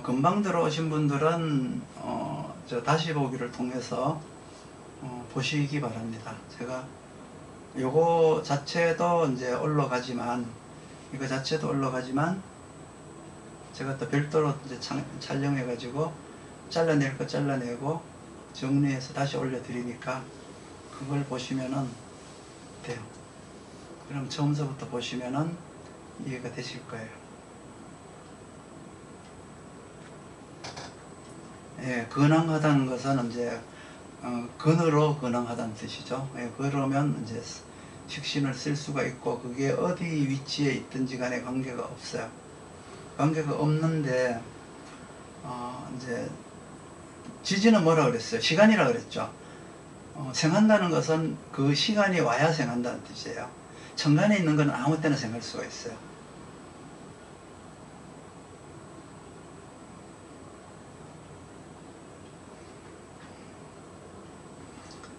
금방 들어오신 분들은 저 다시 보기를 통해서 보시기 바랍니다. 제가 요거 자체도 이제 올라가지만, 이거 자체도 올라가지만 제가 또 별도로 이제 촬영해 가지고 잘라낼 거 잘라내고 정리해서 다시 올려드리니까 그걸 보시면은 돼요. 그럼 처음서부터 보시면은 이해가 되실 거예요. 예, 근황하다는 것은 이제 근으로 근황하다는 뜻이죠. 예, 그러면 이제 식신을 쓸 수가 있고, 그게 어디 위치에 있든지 간에 관계가 없어요. 관계가 없는데 이제 지지는 뭐라 그랬어요? 시간이라 그랬죠. 생한다는 것은 그 시간이 와야 생한다는 뜻이에요. 천간에 있는 건 아무 때나 생할 수가 있어요.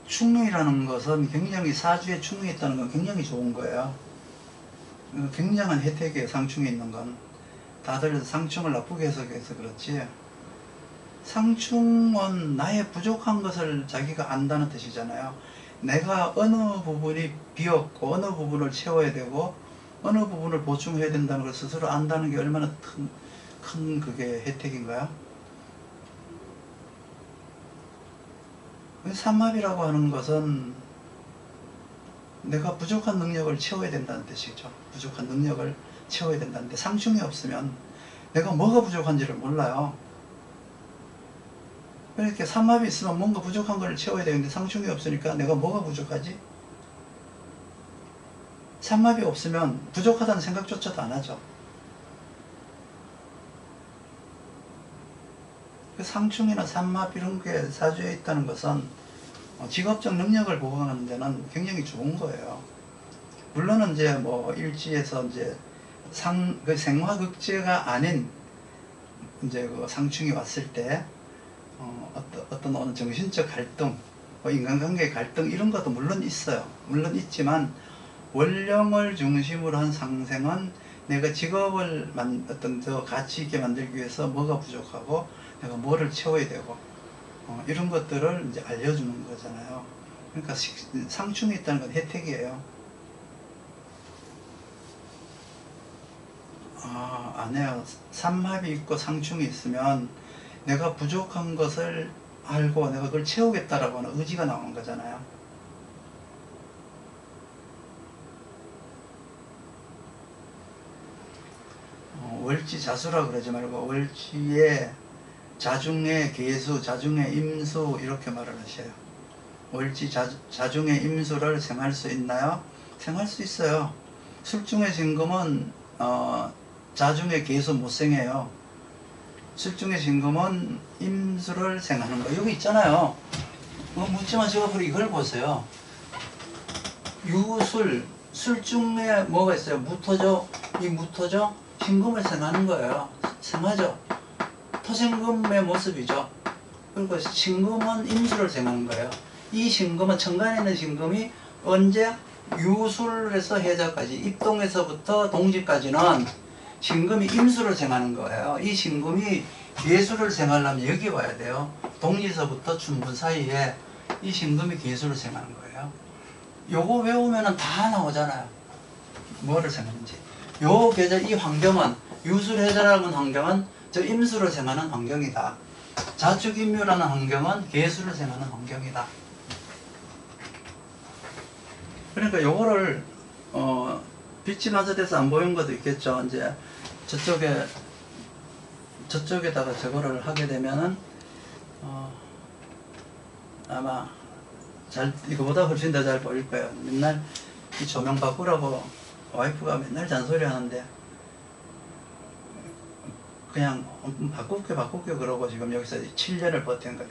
충이라는 것은 굉장히 사주에 충이 있다는 건 굉장히 좋은 거예요. 굉장한 혜택이에요. 상충이 있는 건. 다들 상충을 나쁘게 해석해서 그렇지, 상충은 나의 부족한 것을 자기가 안다는 뜻이잖아요. 내가 어느 부분이 비었고 어느 부분을 채워야 되고 어느 부분을 보충해야 된다는 걸 스스로 안다는 게 얼마나 큰 그게 혜택인가요? 삼합이라고 하는 것은 내가 부족한 능력을 채워야 된다는 뜻이죠. 부족한 능력을 채워야 된다는데, 상충이 없으면 내가 뭐가 부족한지를 몰라요. 이렇게 삼합이 있으면 뭔가 부족한 걸 채워야 되는데 상충이 없으니까 내가 뭐가 부족하지? 삼합이 없으면 부족하다는 생각조차도 안 하죠. 상충이나 삼합 이런 게 사주에 있다는 것은 직업적 능력을 보강하는 데는 굉장히 좋은 거예요. 물론은 이제 뭐 일지에서 이제 그 생화극제가 아닌 이제 그 상충이 왔을 때 어떤 어느 정신적 갈등, 인간관계의 갈등 이런 것도 물론 있어요. 물론 있지만 원령을 중심으로 한 상생은 내가 직업을 어떤 더 가치 있게 만들기 위해서 뭐가 부족하고 내가 뭐를 채워야 되고 이런 것들을 이제 알려주는 거잖아요. 그러니까 상충이 있다는 건 혜택이에요. 아니에요. 삼합이 있고 상충이 있으면 내가 부족한 것을 알고 내가 그걸 채우겠다라고 하는 의지가 나오는 거잖아요. 월지자수라 그러지 말고 월지의 자중의 계수, 자중의 임수 이렇게 말을 하셔요. 월지 자중의 임수를 생할 수 있나요? 생할 수 있어요. 술중의 신금은 자중의 계수 못 생해요. 술중의 신금은 임수를 생하는 거. 여기 있잖아요. 묻지 마시고 이걸 보세요. 유술, 술중에 뭐가 있어요? 무토죠? 이 무토죠? 신금을 생하는 거예요. 생하죠. 토신금의 모습이죠. 그리고 신금은 임수를 생하는 거예요. 이 신금은 천간에 있는 신금이 언제 유술에서 해자까지 입동에서부터 동지까지는 신금이 임수를 생하는 거예요. 이 신금이 계수를 생하려면 여기 와야 돼요. 동지서부터 춘분 사이에 이 신금이 계수를 생하는 거예요. 요거 외우면은 다 나오잖아요. 뭐를 생하는지. 요 계절 이 환경은 유술해자라는 환경은 저 임수를 생하는 환경이다. 자축임묘라는 환경은 계수를 생하는 환경이다. 그러니까 요거를 빛이 반사돼서 안 보이는 것도 있겠죠. 이제 저쪽에다가 저거를 하게 되면은 아마 이거보다 훨씬 더 잘 보일 거예요. 맨날 이 조명 바꾸라고 와이프가 맨날 잔소리 하는데 그냥 바꿀게 그러고 지금 여기서 7년을 버틴 거네.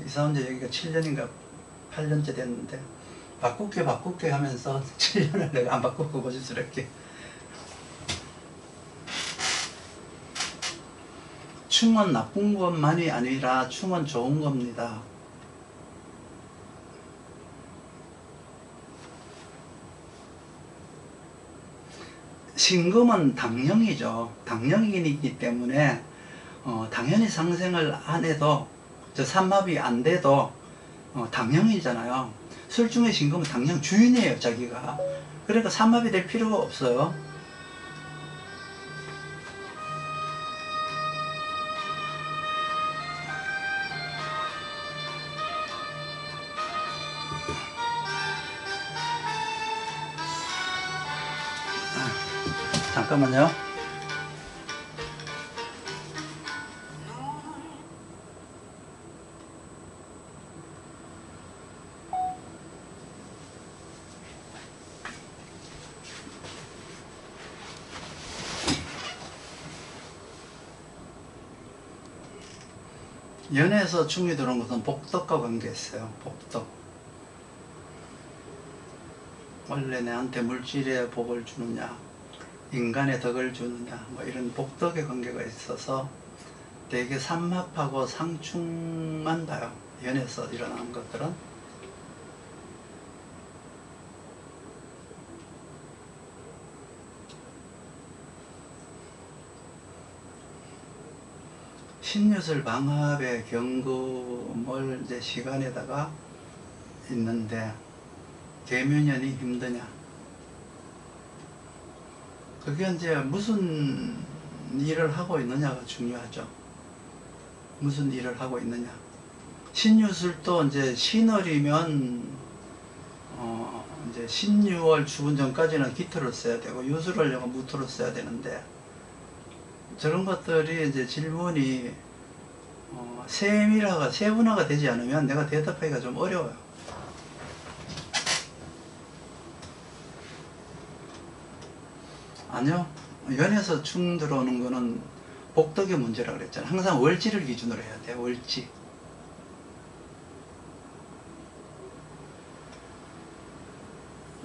이사 온 지 여기가 7년인가 8년째 됐는데 바꿀게 하면서 7년을 내가 안 바꾸고 고집스럽게. 충은 나쁜 것만이 아니라 충은 좋은 겁니다. 신금은 당령이죠. 당령이기 때문에 당연히 상생을 안 해도 저 삼합이 안 돼도 당령이잖아요. 술중의 신금은 당령 주인이에요, 자기가. 그러니까 삼합이 될 필요가 없어요. 잠깐만요. 연애에서 충이 들어온 것은 복덕과 관계했어요. 복덕. 원래 내한테 물질의 복을 주느냐, 인간의 덕을 주느냐, 뭐 이런 복덕의 관계가 있어서 되게 삼합하고 상충만 봐요. 연애에서 일어나는 것들은. 신유술 방합의 경금을 이제 시간에다가 있는데 계묘년이 힘드냐? 그게 이제 무슨 일을 하고 있느냐가 중요하죠. 무슨 일을 하고 있느냐. 신유술도 이제 신월이면 이제 신유월 주분 전까지는 기토를 써야 되고 유술을 하려면 무토를 써야 되는데 저런 것들이 이제 질문이 세분화가 되지 않으면 내가 대답하기가 좀 어려워요. 아니요. 연에서 충 들어오는 거는 복덕의 문제라고 그랬잖아요. 항상 월지를 기준으로 해야 돼요. 월지.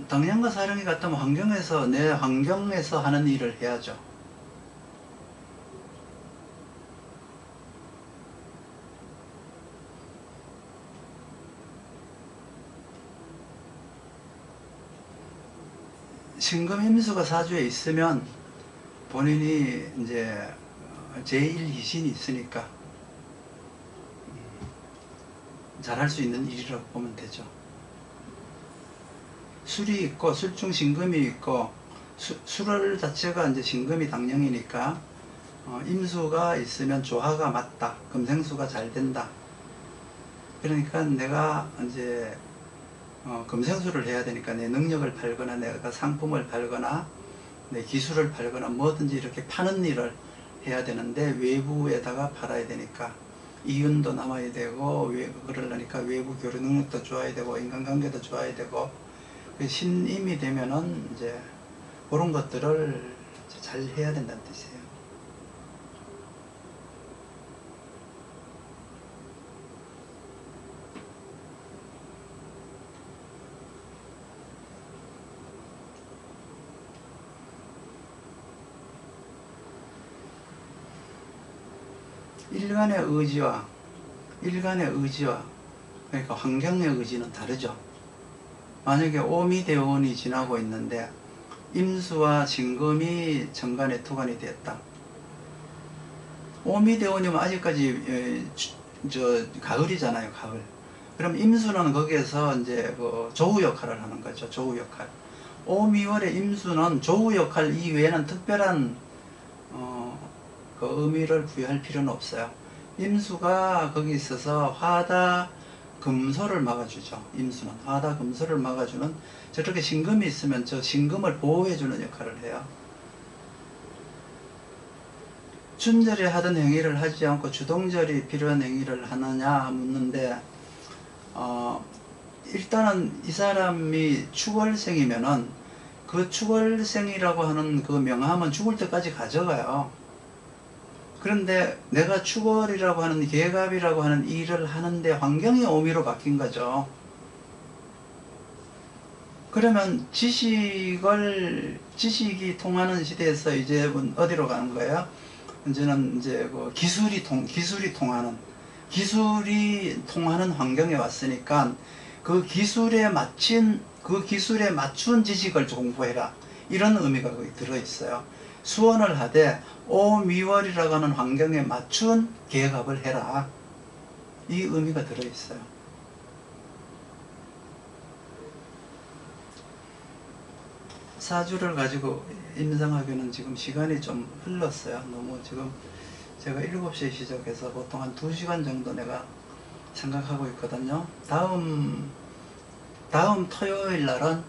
당년과 사령이 같다면 환경에서 내 환경에서 하는 일을 해야죠. 신금 임수가 사주에 있으면 본인이 이제 제1희신이 있으니까 잘할 수 있는 일이라고 보면 되죠. 술이 있고 술중 신금이 있고 술월 자체가 이제 신금이 당령이니까 임수가 있으면 조화가 맞다. 금생수가 잘 된다. 그러니까 내가 이제 금생수를 해야 되니까 내 능력을 팔거나 내가 상품을 팔거나 내 기술을 팔거나 뭐든지 이렇게 파는 일을 해야 되는데 외부에다가 팔아야 되니까 이윤도 남아야 되고 그러려니까 외부 교류 능력도 좋아야 되고 인간관계도 좋아야 되고 신임이 되면은 이제 그런 것들을 잘 해야 된다는 뜻이에요. 일간의 의지와 그러니까 환경의 의지는 다르죠. 만약에 오미대원이 지나고 있는데 임수와 진금이 정간에 투간이 되었다. 오미대원이면 아직까지 가을이잖아요, 가을. 그럼 임수는 거기에서 이제 그 조우 역할을 하는 거죠, 조우 역할. 오미월의 임수는 조우 역할 이외에는 특별한 그 의미를 부여할 필요는 없어요. 임수가 거기 있어서 화다 금소를 막아주죠. 임수는 화다 금소를 막아주는, 저렇게 신금이 있으면 저 신금을 보호해주는 역할을 해요. 춘절에 하던 행위를 하지 않고 주동절이 필요한 행위를 하느냐 묻는데, 일단은 이 사람이 축월생이면은 그 축월생이라고 하는 그 명함은 죽을 때까지 가져가요. 그런데 내가 축월이라고 하는 계갑이라고 하는 일을 하는데 환경이 오미로 바뀐 거죠. 그러면 지식이 통하는 시대에서 이제 어디로 가는 거예요? 이제는 이제 그 기술이 통하는 환경에 왔으니까 그 기술에 맞춘 지식을 공부해라. 이런 의미가 거기 들어있어요. 수원을 하되 오미월이라고 하는 환경에 맞춘 계갑을 해라. 이 의미가 들어있어요. 사주를 가지고 임상하기는 지금 시간이 좀 흘렀어요. 너무 지금 제가 7시에 시작해서 보통 한 2시간 정도 내가 생각하고 있거든요. 다음 토요일 날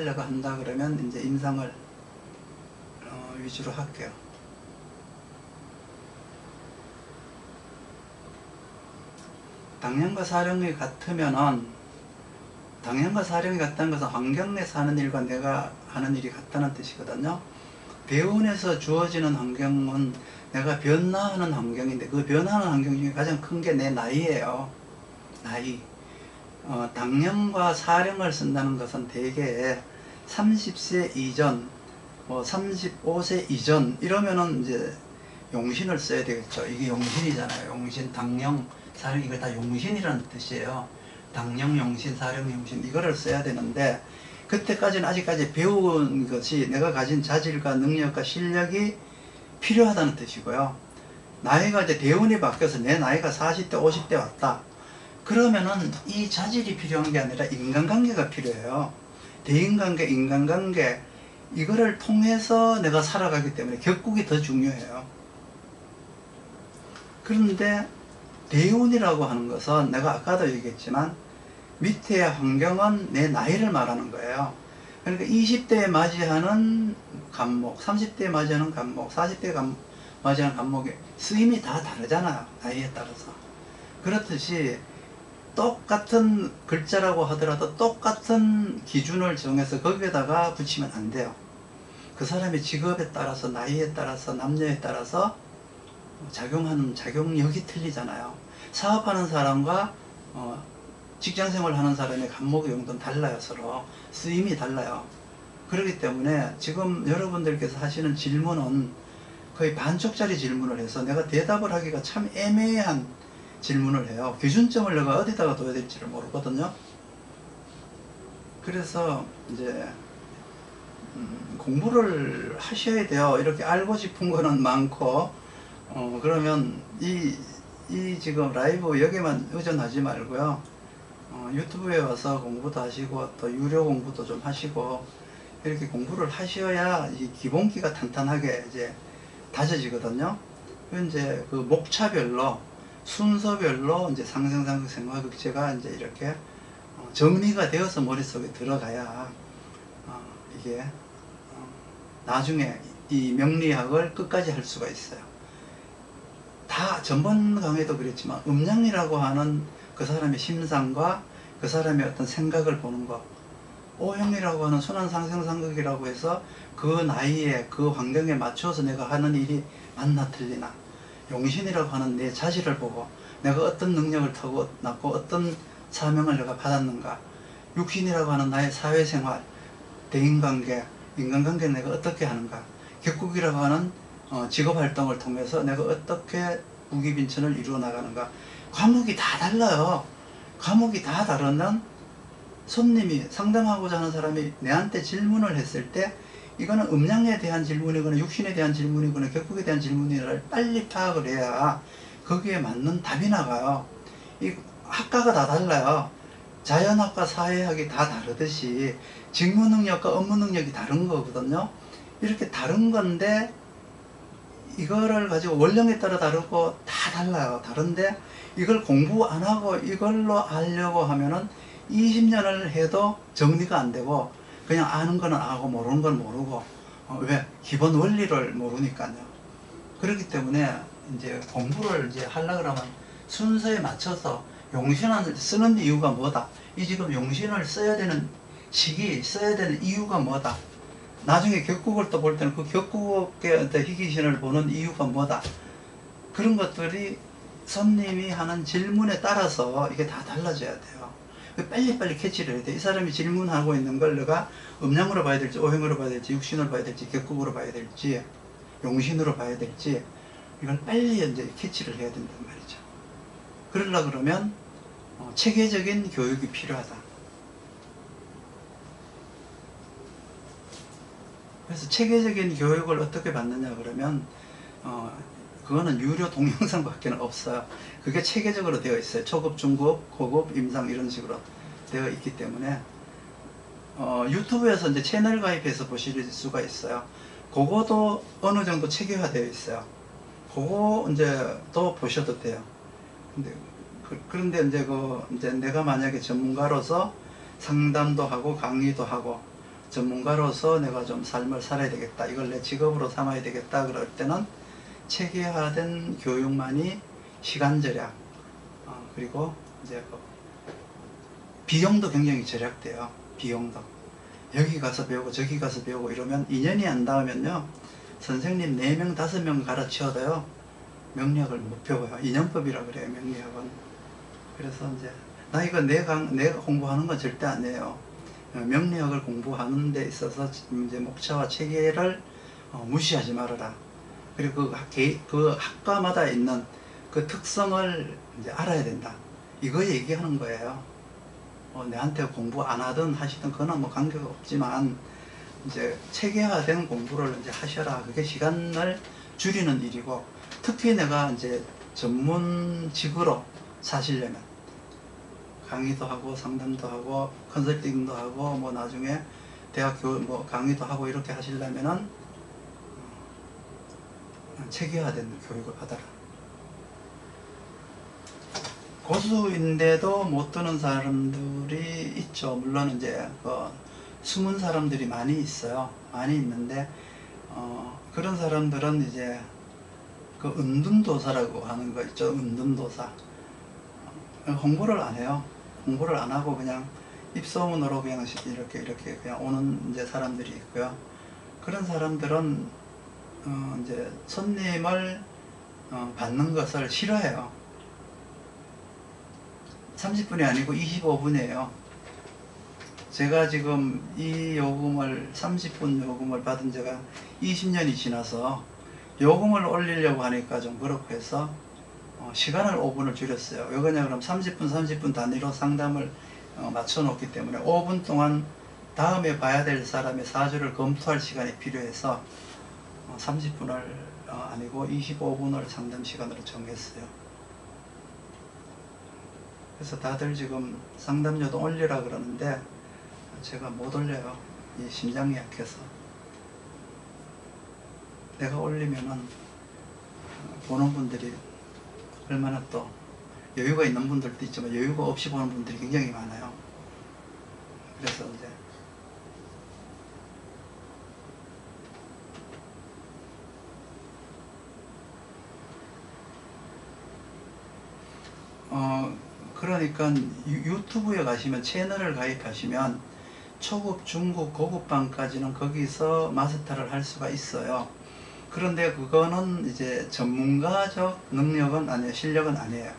내가 한다 그러면 이제 임상을 위주로 할게요. 당년과 사령이 같으면은, 당년과 사령이 같다는 것은 환경 내 사는 일과 내가 하는 일이 같다는 뜻이거든요. 대운에서 주어지는 환경은 내가 변화하는 환경인데, 그 변화하는 환경 중에 가장 큰 게 내 나이예요. 나이. 당년과 사령을 쓴다는 것은 대개 30세 이전, 35세 이전 이러면은 이제 용신을 써야 되겠죠. 이게 용신이잖아요. 용신, 당령, 사령, 이거 다 용신이라는 뜻이에요. 당령 용신, 사령 용신 이거를 써야 되는데, 그때까지는 아직까지 배운 것이 내가 가진 자질과 능력과 실력이 필요하다는 뜻이고요. 나이가 이제 대운이 바뀌어서 내 나이가 40대, 50대 왔다. 그러면은 이 자질이 필요한 게 아니라 인간관계가 필요해요. 대인관계, 인간관계 이거를 통해서 내가 살아가기 때문에 격국이 더 중요해요. 그런데 대운이라고 하는 것은 내가 아까도 얘기했지만 밑에의 환경은 내 나이를 말하는 거예요. 그러니까 20대에 맞이하는 간목, 30대에 맞이하는 간목, 40대에 맞이하는 간목의 쓰임이 다 다르잖아요. 나이에 따라서. 그렇듯이 똑같은 글자라고 하더라도 똑같은 기준을 정해서 거기에다가 붙이면 안 돼요. 그 사람의 직업에 따라서, 나이에 따라서, 남녀에 따라서 작용하는 작용력이 틀리잖아요. 사업하는 사람과 직장생활 하는 사람의 간목의 용도는 달라요. 서로 쓰임이 달라요. 그렇기 때문에 지금 여러분들께서 하시는 질문은 거의 반쪽짜리 질문을 해서 내가 대답을 하기가 참 애매한 질문을 해요. 기준점을 내가 어디다가 둬야 될지를 모르거든요. 그래서 이제 공부를 하셔야 돼요. 이렇게 알고 싶은 거는 많고, 그러면 이 지금 라이브 여기만 의존하지 말고요. 유튜브에 와서 공부도 하시고 또 유료 공부도 좀 하시고 이렇게 공부를 하셔야 이 기본기가 탄탄하게 이제 다져지거든요. 이제 그 목차별로 순서별로 이제 상생상극 생화극제가 이제 이렇게 정리가 되어서 머릿속에 들어가야 이게 나중에 이 명리학을 끝까지 할 수가 있어요. 다 전번 강의도 그랬지만 음양이라고 하는 그 사람의 심상과 그 사람의 어떤 생각을 보는 것, 오형이라고 하는 순환상생상극이라고 해서 그 나이에 그 환경에 맞춰서 내가 하는 일이 맞나 틀리나, 용신이라고 하는 내 자질을 보고 내가 어떤 능력을 타고 낳고 어떤 사명을 내가 받았는가, 육신이라고 하는 나의 사회생활, 대인관계, 인간관계를 내가 어떻게 하는가, 격국이라고 하는 직업활동을 통해서 내가 어떻게 무기빈천을 이루어 나가는가. 과목이 다 달라요. 과목이 다 다르면 손님이 상담하고자 하는 사람이 내한테 질문을 했을 때 이거는 음양에 대한 질문이거나 육신에 대한 질문이거나 격국에 대한 질문이를 빨리 파악을 해야 거기에 맞는 답이 나가요. 이 학과가 다 달라요. 자연학과 사회학이 다 다르듯이 직무 능력과 업무 능력이 다른 거거든요. 이렇게 다른 건데 이거를 가지고 원령에 따라 다르고 다 달라요. 다른데 이걸 공부 안 하고 이걸로 하려고 하면은 20년을 해도 정리가 안 되고 그냥 아는 거는 아고 모르는 건 모르고 왜? 기본 원리를 모르니까요. 그렇기 때문에 이제 공부를 이제 하려고 그러면 순서에 맞춰서 용신을 쓰는 이유가 뭐다? 이 지금 용신을 써야 되는 시기, 써야 되는 이유가 뭐다? 나중에 격국을 또 볼 때는 그 격국의 희귀신을 보는 이유가 뭐다? 그런 것들이 손님이 하는 질문에 따라서 이게 다 달라져야 돼요. 빨리빨리 캐치를 해야 돼. 이 사람이 질문하고 있는 걸 내가 음양으로 봐야 될지, 오행으로 봐야 될지, 육신으로 봐야 될지, 격국으로 봐야 될지, 용신으로 봐야 될지, 이걸 빨리 이제 캐치를 해야 된단 말이죠. 그러려고 그러면 체계적인 교육이 필요하다. 그래서 체계적인 교육을 어떻게 받느냐 그러면 그거는 유료 동영상밖에 없어요. 그게 체계적으로 되어 있어요. 초급, 중급, 고급, 임상 이런 식으로 되어 있기 때문에 유튜브에서 이제 채널 가입해서 보실 수가 있어요. 그거도 어느 정도 체계화되어 있어요. 그거 이제 또 보셔도 돼요. 그런데 이제 내가 만약에 전문가로서 상담도 하고 강의도 하고 전문가로서 내가 좀 삶을 살아야 되겠다, 이걸 내 직업으로 삼아야 되겠다 그럴 때는 체계화된 교육만이 시간 절약, 그리고 이제 비용도 굉장히 절약돼요. 비용도 여기 가서 배우고 저기 가서 배우고 이러면 2년이 안 닿으면요, 선생님 4명 5명 가르쳐도요 명리학을 못 배워요. 2년법이라 그래요, 명리학은. 그래서 이제 이거 내가 공부하는 건 절대 아니에요. 명리학을 공부하는 데 있어서 이제 목차와 체계를 무시하지 말아라. 그리고 그 학과마다 있는 그 특성을 이제 알아야 된다. 이거 얘기하는 거예요. 내한테 공부 안 하든 하시든 그거는 뭐 관계가 없지만 이제 체계화된 공부를 이제 하셔라. 그게 시간을 줄이는 일이고, 특히 내가 이제 전문직으로 사시려면 강의도 하고 상담도 하고 컨설팅도 하고 뭐 나중에 대학교 뭐 강의도 하고 이렇게 하시려면은 체계화된 교육을 받아라. 고수인데도 못 드는 사람들이 있죠. 물론 이제 숨은 사람들이 많이 있어요. 많이 있는데 그런 사람들은 이제 그 은둔도사라고 하는 거 있죠. 은둔도사. 홍보를 안 해요. 홍보를 안 하고 그냥 입소문으로 그냥 이렇게 그냥 오는 이제 사람들이 있고요. 그런 사람들은 이제 손님을 받는 것을 싫어해요. 30분이 아니고 25분이에요. 제가 지금 이 요금을 30분 요금을 받은 지가 20년이 지나서 요금을 올리려고 하니까 좀 그렇고 해서 시간을 5분을 줄였어요. 왜 그러냐 그럼 30분 단위로 상담을 맞춰 놓기 때문에 5분 동안 다음에 봐야 될 사람의 사주를 검토할 시간이 필요해서 30분을 아니고 25분을 상담 시간으로 정했어요. 그래서 다들 지금 상담료도 올리라 그러는데 제가 못 올려요. 이 심장이 약해서 내가 올리면은 보는 분들이 얼마나 또 여유가 있는 분들도 있지만 여유가 없이 보는 분들이 굉장히 많아요. 그래서 이제 그러니까 유튜브에 가시면 채널을 가입하시면 초급, 중급, 고급반까지는 거기서 마스터를 할 수가 있어요. 그런데 그거는 이제 전문가적 능력은 아니에요. 실력은 아니에요.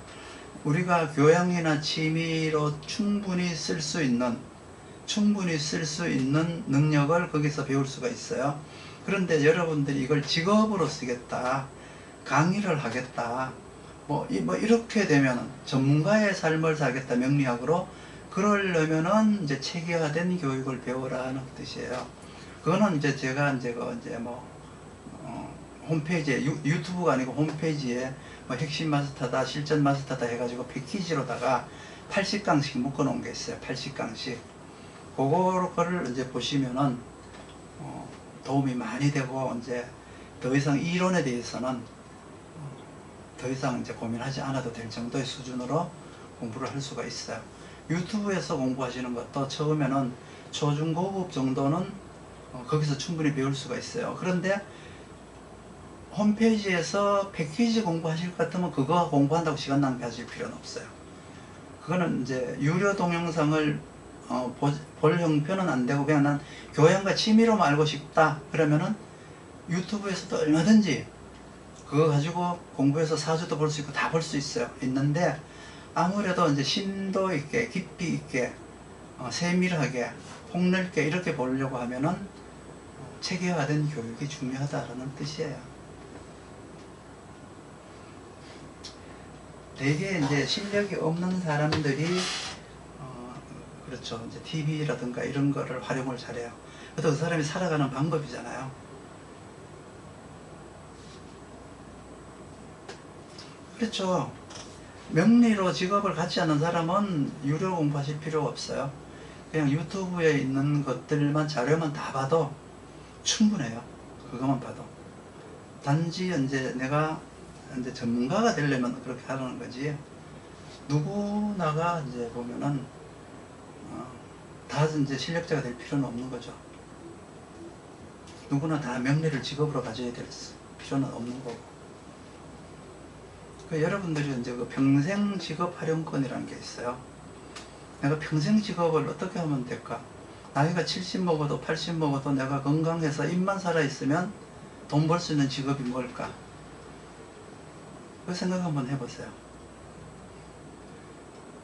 우리가 교양이나 취미로 충분히 쓸 수 있는 능력을 거기서 배울 수가 있어요. 그런데 여러분들이 이걸 직업으로 쓰겠다, 강의를 하겠다, 뭐 이렇게 되면 전문가의 삶을 살겠다 명리학으로 그러려면은 이제 체계화된 교육을 배우라는 뜻이에요. 그거는 이제 제가 이제 홈페이지에 유튜브가 아니고 홈페이지에 뭐 핵심 마스터다, 실전 마스터다 해가지고 패키지로다가 80강씩 묶어놓은 게 있어요. 80강씩. 그거를 이제 보시면은 도움이 많이 되고 이제 더 이상 이론에 대해서는 더 이상 이제 고민하지 않아도 될 정도의 수준으로 공부를 할 수가 있어요. 유튜브에서 공부하시는 것도 처음에는 초중고급 정도는 거기서 충분히 배울 수가 있어요. 그런데 홈페이지에서 패키지 공부하실 것 같으면 그거 공부한다고 시간 낭비하실 필요는 없어요. 그거는 이제 유료 동영상을 볼 형편은 안 되고 그냥 난 교양과 취미로만 알고 싶다 그러면은 유튜브에서도 얼마든지 그거 가지고 공부해서 사주도 볼 수 있고 다 볼 수 있어요. 있는데 아무래도 이제 심도 있게 깊이 있게 세밀하게 폭넓게 이렇게 보려고 하면은 체계화된 교육이 중요하다라는 뜻이에요. 되게 이제 실력이 없는 사람들이 그렇죠. 이제 TV라든가 이런 거를 활용을 잘해요. 그래도 그 사람이 살아가는 방법이잖아요. 그렇죠. 명리로 직업을 갖지 않는 사람은 유료 공부하실 필요가 없어요. 그냥 유튜브에 있는 것들만 자료만 다 봐도 충분해요. 그것만 봐도. 단지 이제 내가 이제 전문가가 되려면 그렇게 하는 거지. 누구나가 이제 보면은 다 이제 실력자가 될 필요는 없는 거죠. 누구나 다 명리를 직업으로 가져야 될 필요는 없는 거고. 여러분들이 이제 그 평생 직업 활용권이라는 게 있어요. 내가 평생 직업을 어떻게 하면 될까? 나이가 70 먹어도 80 먹어도 내가 건강해서 입만 살아있으면 돈 벌 수 있는 직업이 뭘까? 그 생각 한번 해보세요.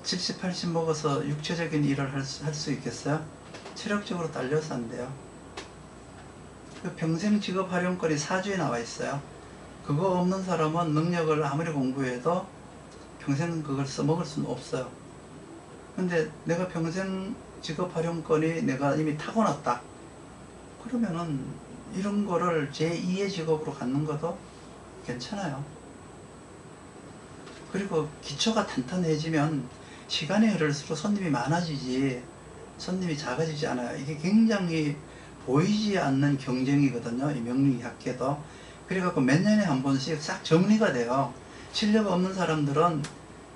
70, 80 먹어서 육체적인 일을 할 수 있겠어요? 체력적으로 딸려서 안 돼요. 그 평생 직업 활용권이 사주에 나와 있어요. 그거 없는 사람은 능력을 아무리 공부해도 평생 그걸 써먹을 수는 없어요. 근데 내가 평생 직업 활용권이 내가 이미 타고났다. 그러면은 이런 거를 제2의 직업으로 갖는 것도 괜찮아요. 그리고 기초가 탄탄해지면 시간이 흐를수록 손님이 많아지지 손님이 작아지지 않아요. 이게 굉장히 보이지 않는 경쟁이거든요. 이 명리학계도. 그래갖고 몇 년에 한 번씩 싹 정리가 돼요. 실력 없는 사람들은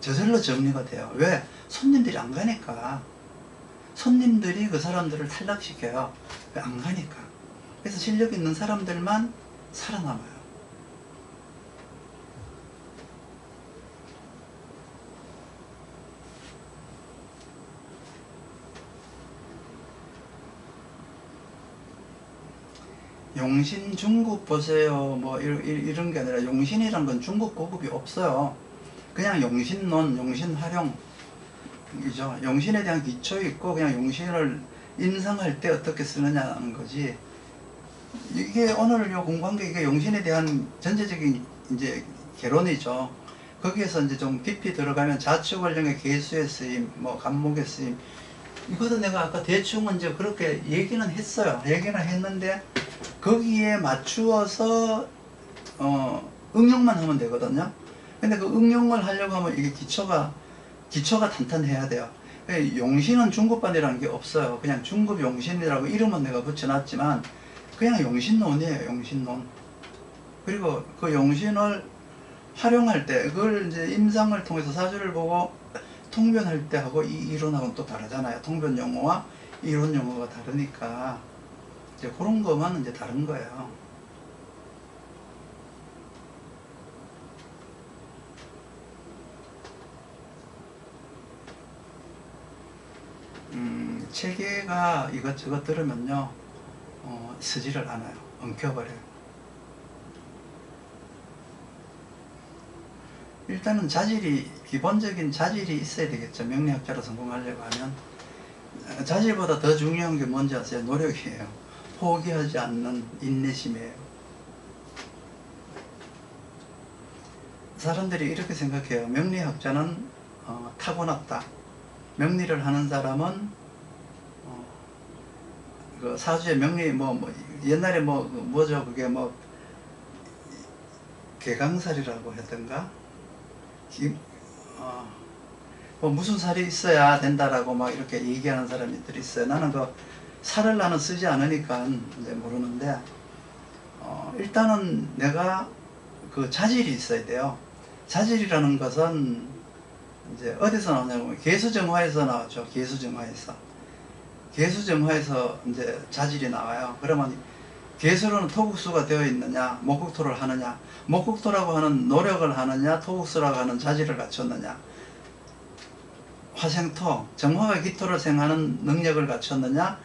저절로 정리가 돼요. 왜? 손님들이 안 가니까. 손님들이 그 사람들을 탈락시켜요. 왜? 안 가니까. 그래서 실력 있는 사람들만 살아남아요. 용신 중급 보세요. 뭐 이런 게 아니라 용신이란 건 중급 고급이 없어요. 그냥 용신론, 용신활용이죠. 용신에 대한 기초 있고 그냥 용신을 인상할 때 어떻게 쓰느냐는 거지. 이게 오늘 요 공부한 게 이게 용신에 대한 전체적인 이제 개론이죠. 거기에서 이제 좀 깊이 들어가면 자축원령의 개수의 쓰임, 뭐 간목의 쓰임. 이것도 내가 아까 대충 이제 그렇게 얘기는 했어요. 얘기는 했는데 거기에 맞추어서 응용만 하면 되거든요. 근데 그 응용을 하려고 하면 이게 기초가 탄탄해야 돼요. 용신은 중급반이라는 게 없어요. 그냥 중급 용신이라고 이름은 내가 붙여놨지만 그냥 용신론이에요. 용신론. 그리고 그 용신을 활용할 때 그걸 이제 임상을 통해서 사주를 보고 통변할 때 하고 이 이론하고는 또 다르잖아요. 통변 용어와 이론 용어가 다르니까 이제 그런 것만 이제 다른 거예요. 체계가 이것저것 들으면요 쓰지를 않아요. 엉켜버려요. 일단은 자질이, 기본적인 자질이 있어야 되겠죠. 명리학자로 성공하려고 하면. 자질보다 더 중요한 게 뭔지 아세요? 노력이에요. 포기하지 않는 인내심이에요. 사람들이 이렇게 생각해요. 명리학자는 타고났다. 명리를 하는 사람은 그 사주의 명리 옛날에 뭐죠? 그게 개강살이라고 했던가? 무슨 살이 있어야 된다라고 막 이렇게 얘기하는 사람들이 있어요. 나는 그 살을 나는 쓰지 않으니까 이제 모르는데, 일단은 내가 그 자질이 있어야 돼요. 자질이라는 것은 이제 어디서 나오냐면 개수정화에서 나왔죠. 개수정화에서 이제 자질이 나와요. 그러면 개수로는 토국수가 되어 있느냐, 목국토를 하느냐, 목국토라고 하는 노력을 하느냐, 토국수라고 하는 자질을 갖췄느냐, 화생토, 정화가 기토를 생하는 능력을 갖췄느냐,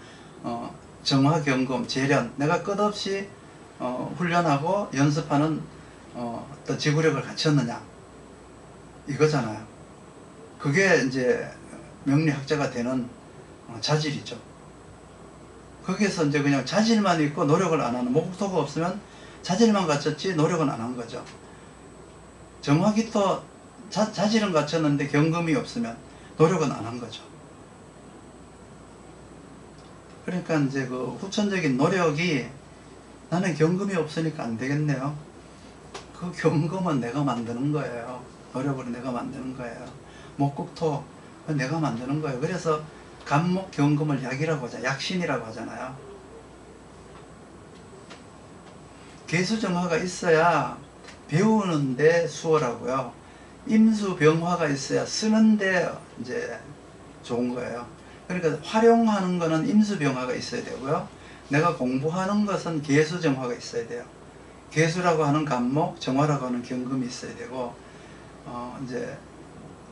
정화 경금, 재련, 내가 끝없이 훈련하고 연습하는 또 지구력을 갖췄느냐, 이거잖아요. 그게 이제 명리학자가 되는 자질이죠. 거기에서 이제 그냥 자질만 있고 노력을 안 하는, 목토가 없으면 자질만 갖췄지 노력은 안 한 거죠. 정화기토 자질은 갖췄는데 경금이 없으면 노력은 안 한 거죠. 그러니까 이제 그 후천적인 노력이 나는 경금이 없으니까 안 되겠네요. 그 경금은 내가 만드는 거예요. 노력으로 내가 만드는 거예요. 목국토 내가 만드는 거예요. 그래서 간목 경금을 약이라고 하잖아요. 약신이라고 하잖아요. 개수정화가 있어야 배우는데 수월하고요. 임수병화가 있어야 쓰는데 이제 좋은 거예요. 그러니까 활용하는 거는 임수병화가 있어야 되고요. 내가 공부하는 것은 개수정화가 있어야 돼요. 개수라고 하는 간목, 정화라고 하는 경금이 있어야 되고, 이제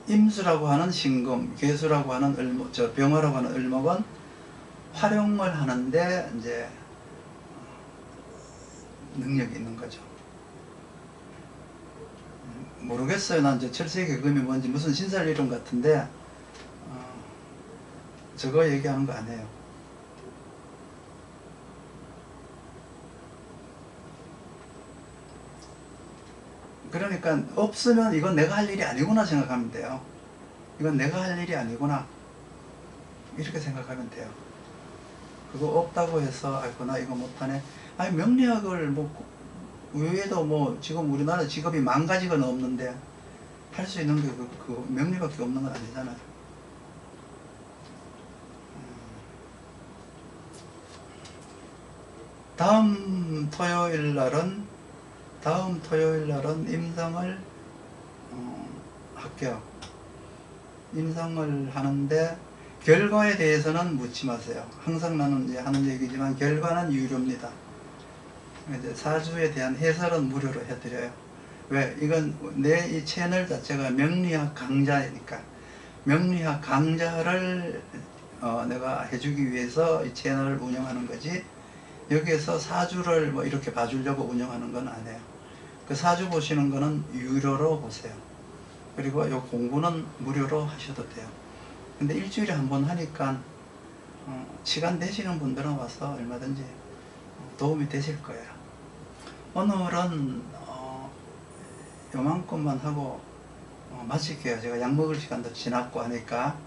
임수라고 하는 신금, 개수라고 하는 을목, 병화라고 하는 을목은 활용을 하는데 이제 능력이 있는 거죠. 모르겠어요. 난 이제 철새개금이 뭔지 무슨 신살 이름 같은데 저거 얘기하는 거 아니에요. 그러니까 없으면 이건 내가 할 일이 아니구나 생각하면 돼요. 이건 내가 할 일이 아니구나 이렇게 생각하면 돼요. 그거 없다고 해서 아이고 나 이거 못하네. 아니 명리학을 외에도 지금 우리나라 직업이 10,000가지가 없는데 할 수 있는 게 그 명리밖에 없는 건 아니잖아요. 다음 토요일 날은 임상을 할게요. 임상을 하는데 결과에 대해서는 묻지 마세요. 항상 나는 이제 하는 얘기지만 결과는 유료입니다. 이제 사주에 대한 해설은 무료로 해드려요. 왜? 이건 내 이 채널 자체가 명리학 강좌니까 명리학 강좌를 내가 해주기 위해서 이 채널을 운영하는 거지, 여기에서 사주를 이렇게 봐주려고 운영하는 건 아니에요. 그 사주 보시는 거는 유료로 보세요. 그리고 요 공부는 무료로 하셔도 돼요. 근데 일주일에 한 번 하니까 시간 되시는 분들은 와서 얼마든지 도움이 되실 거예요. 오늘은 요만큼만 하고 마칠게요. 제가 약 먹을 시간도 지났고 하니까.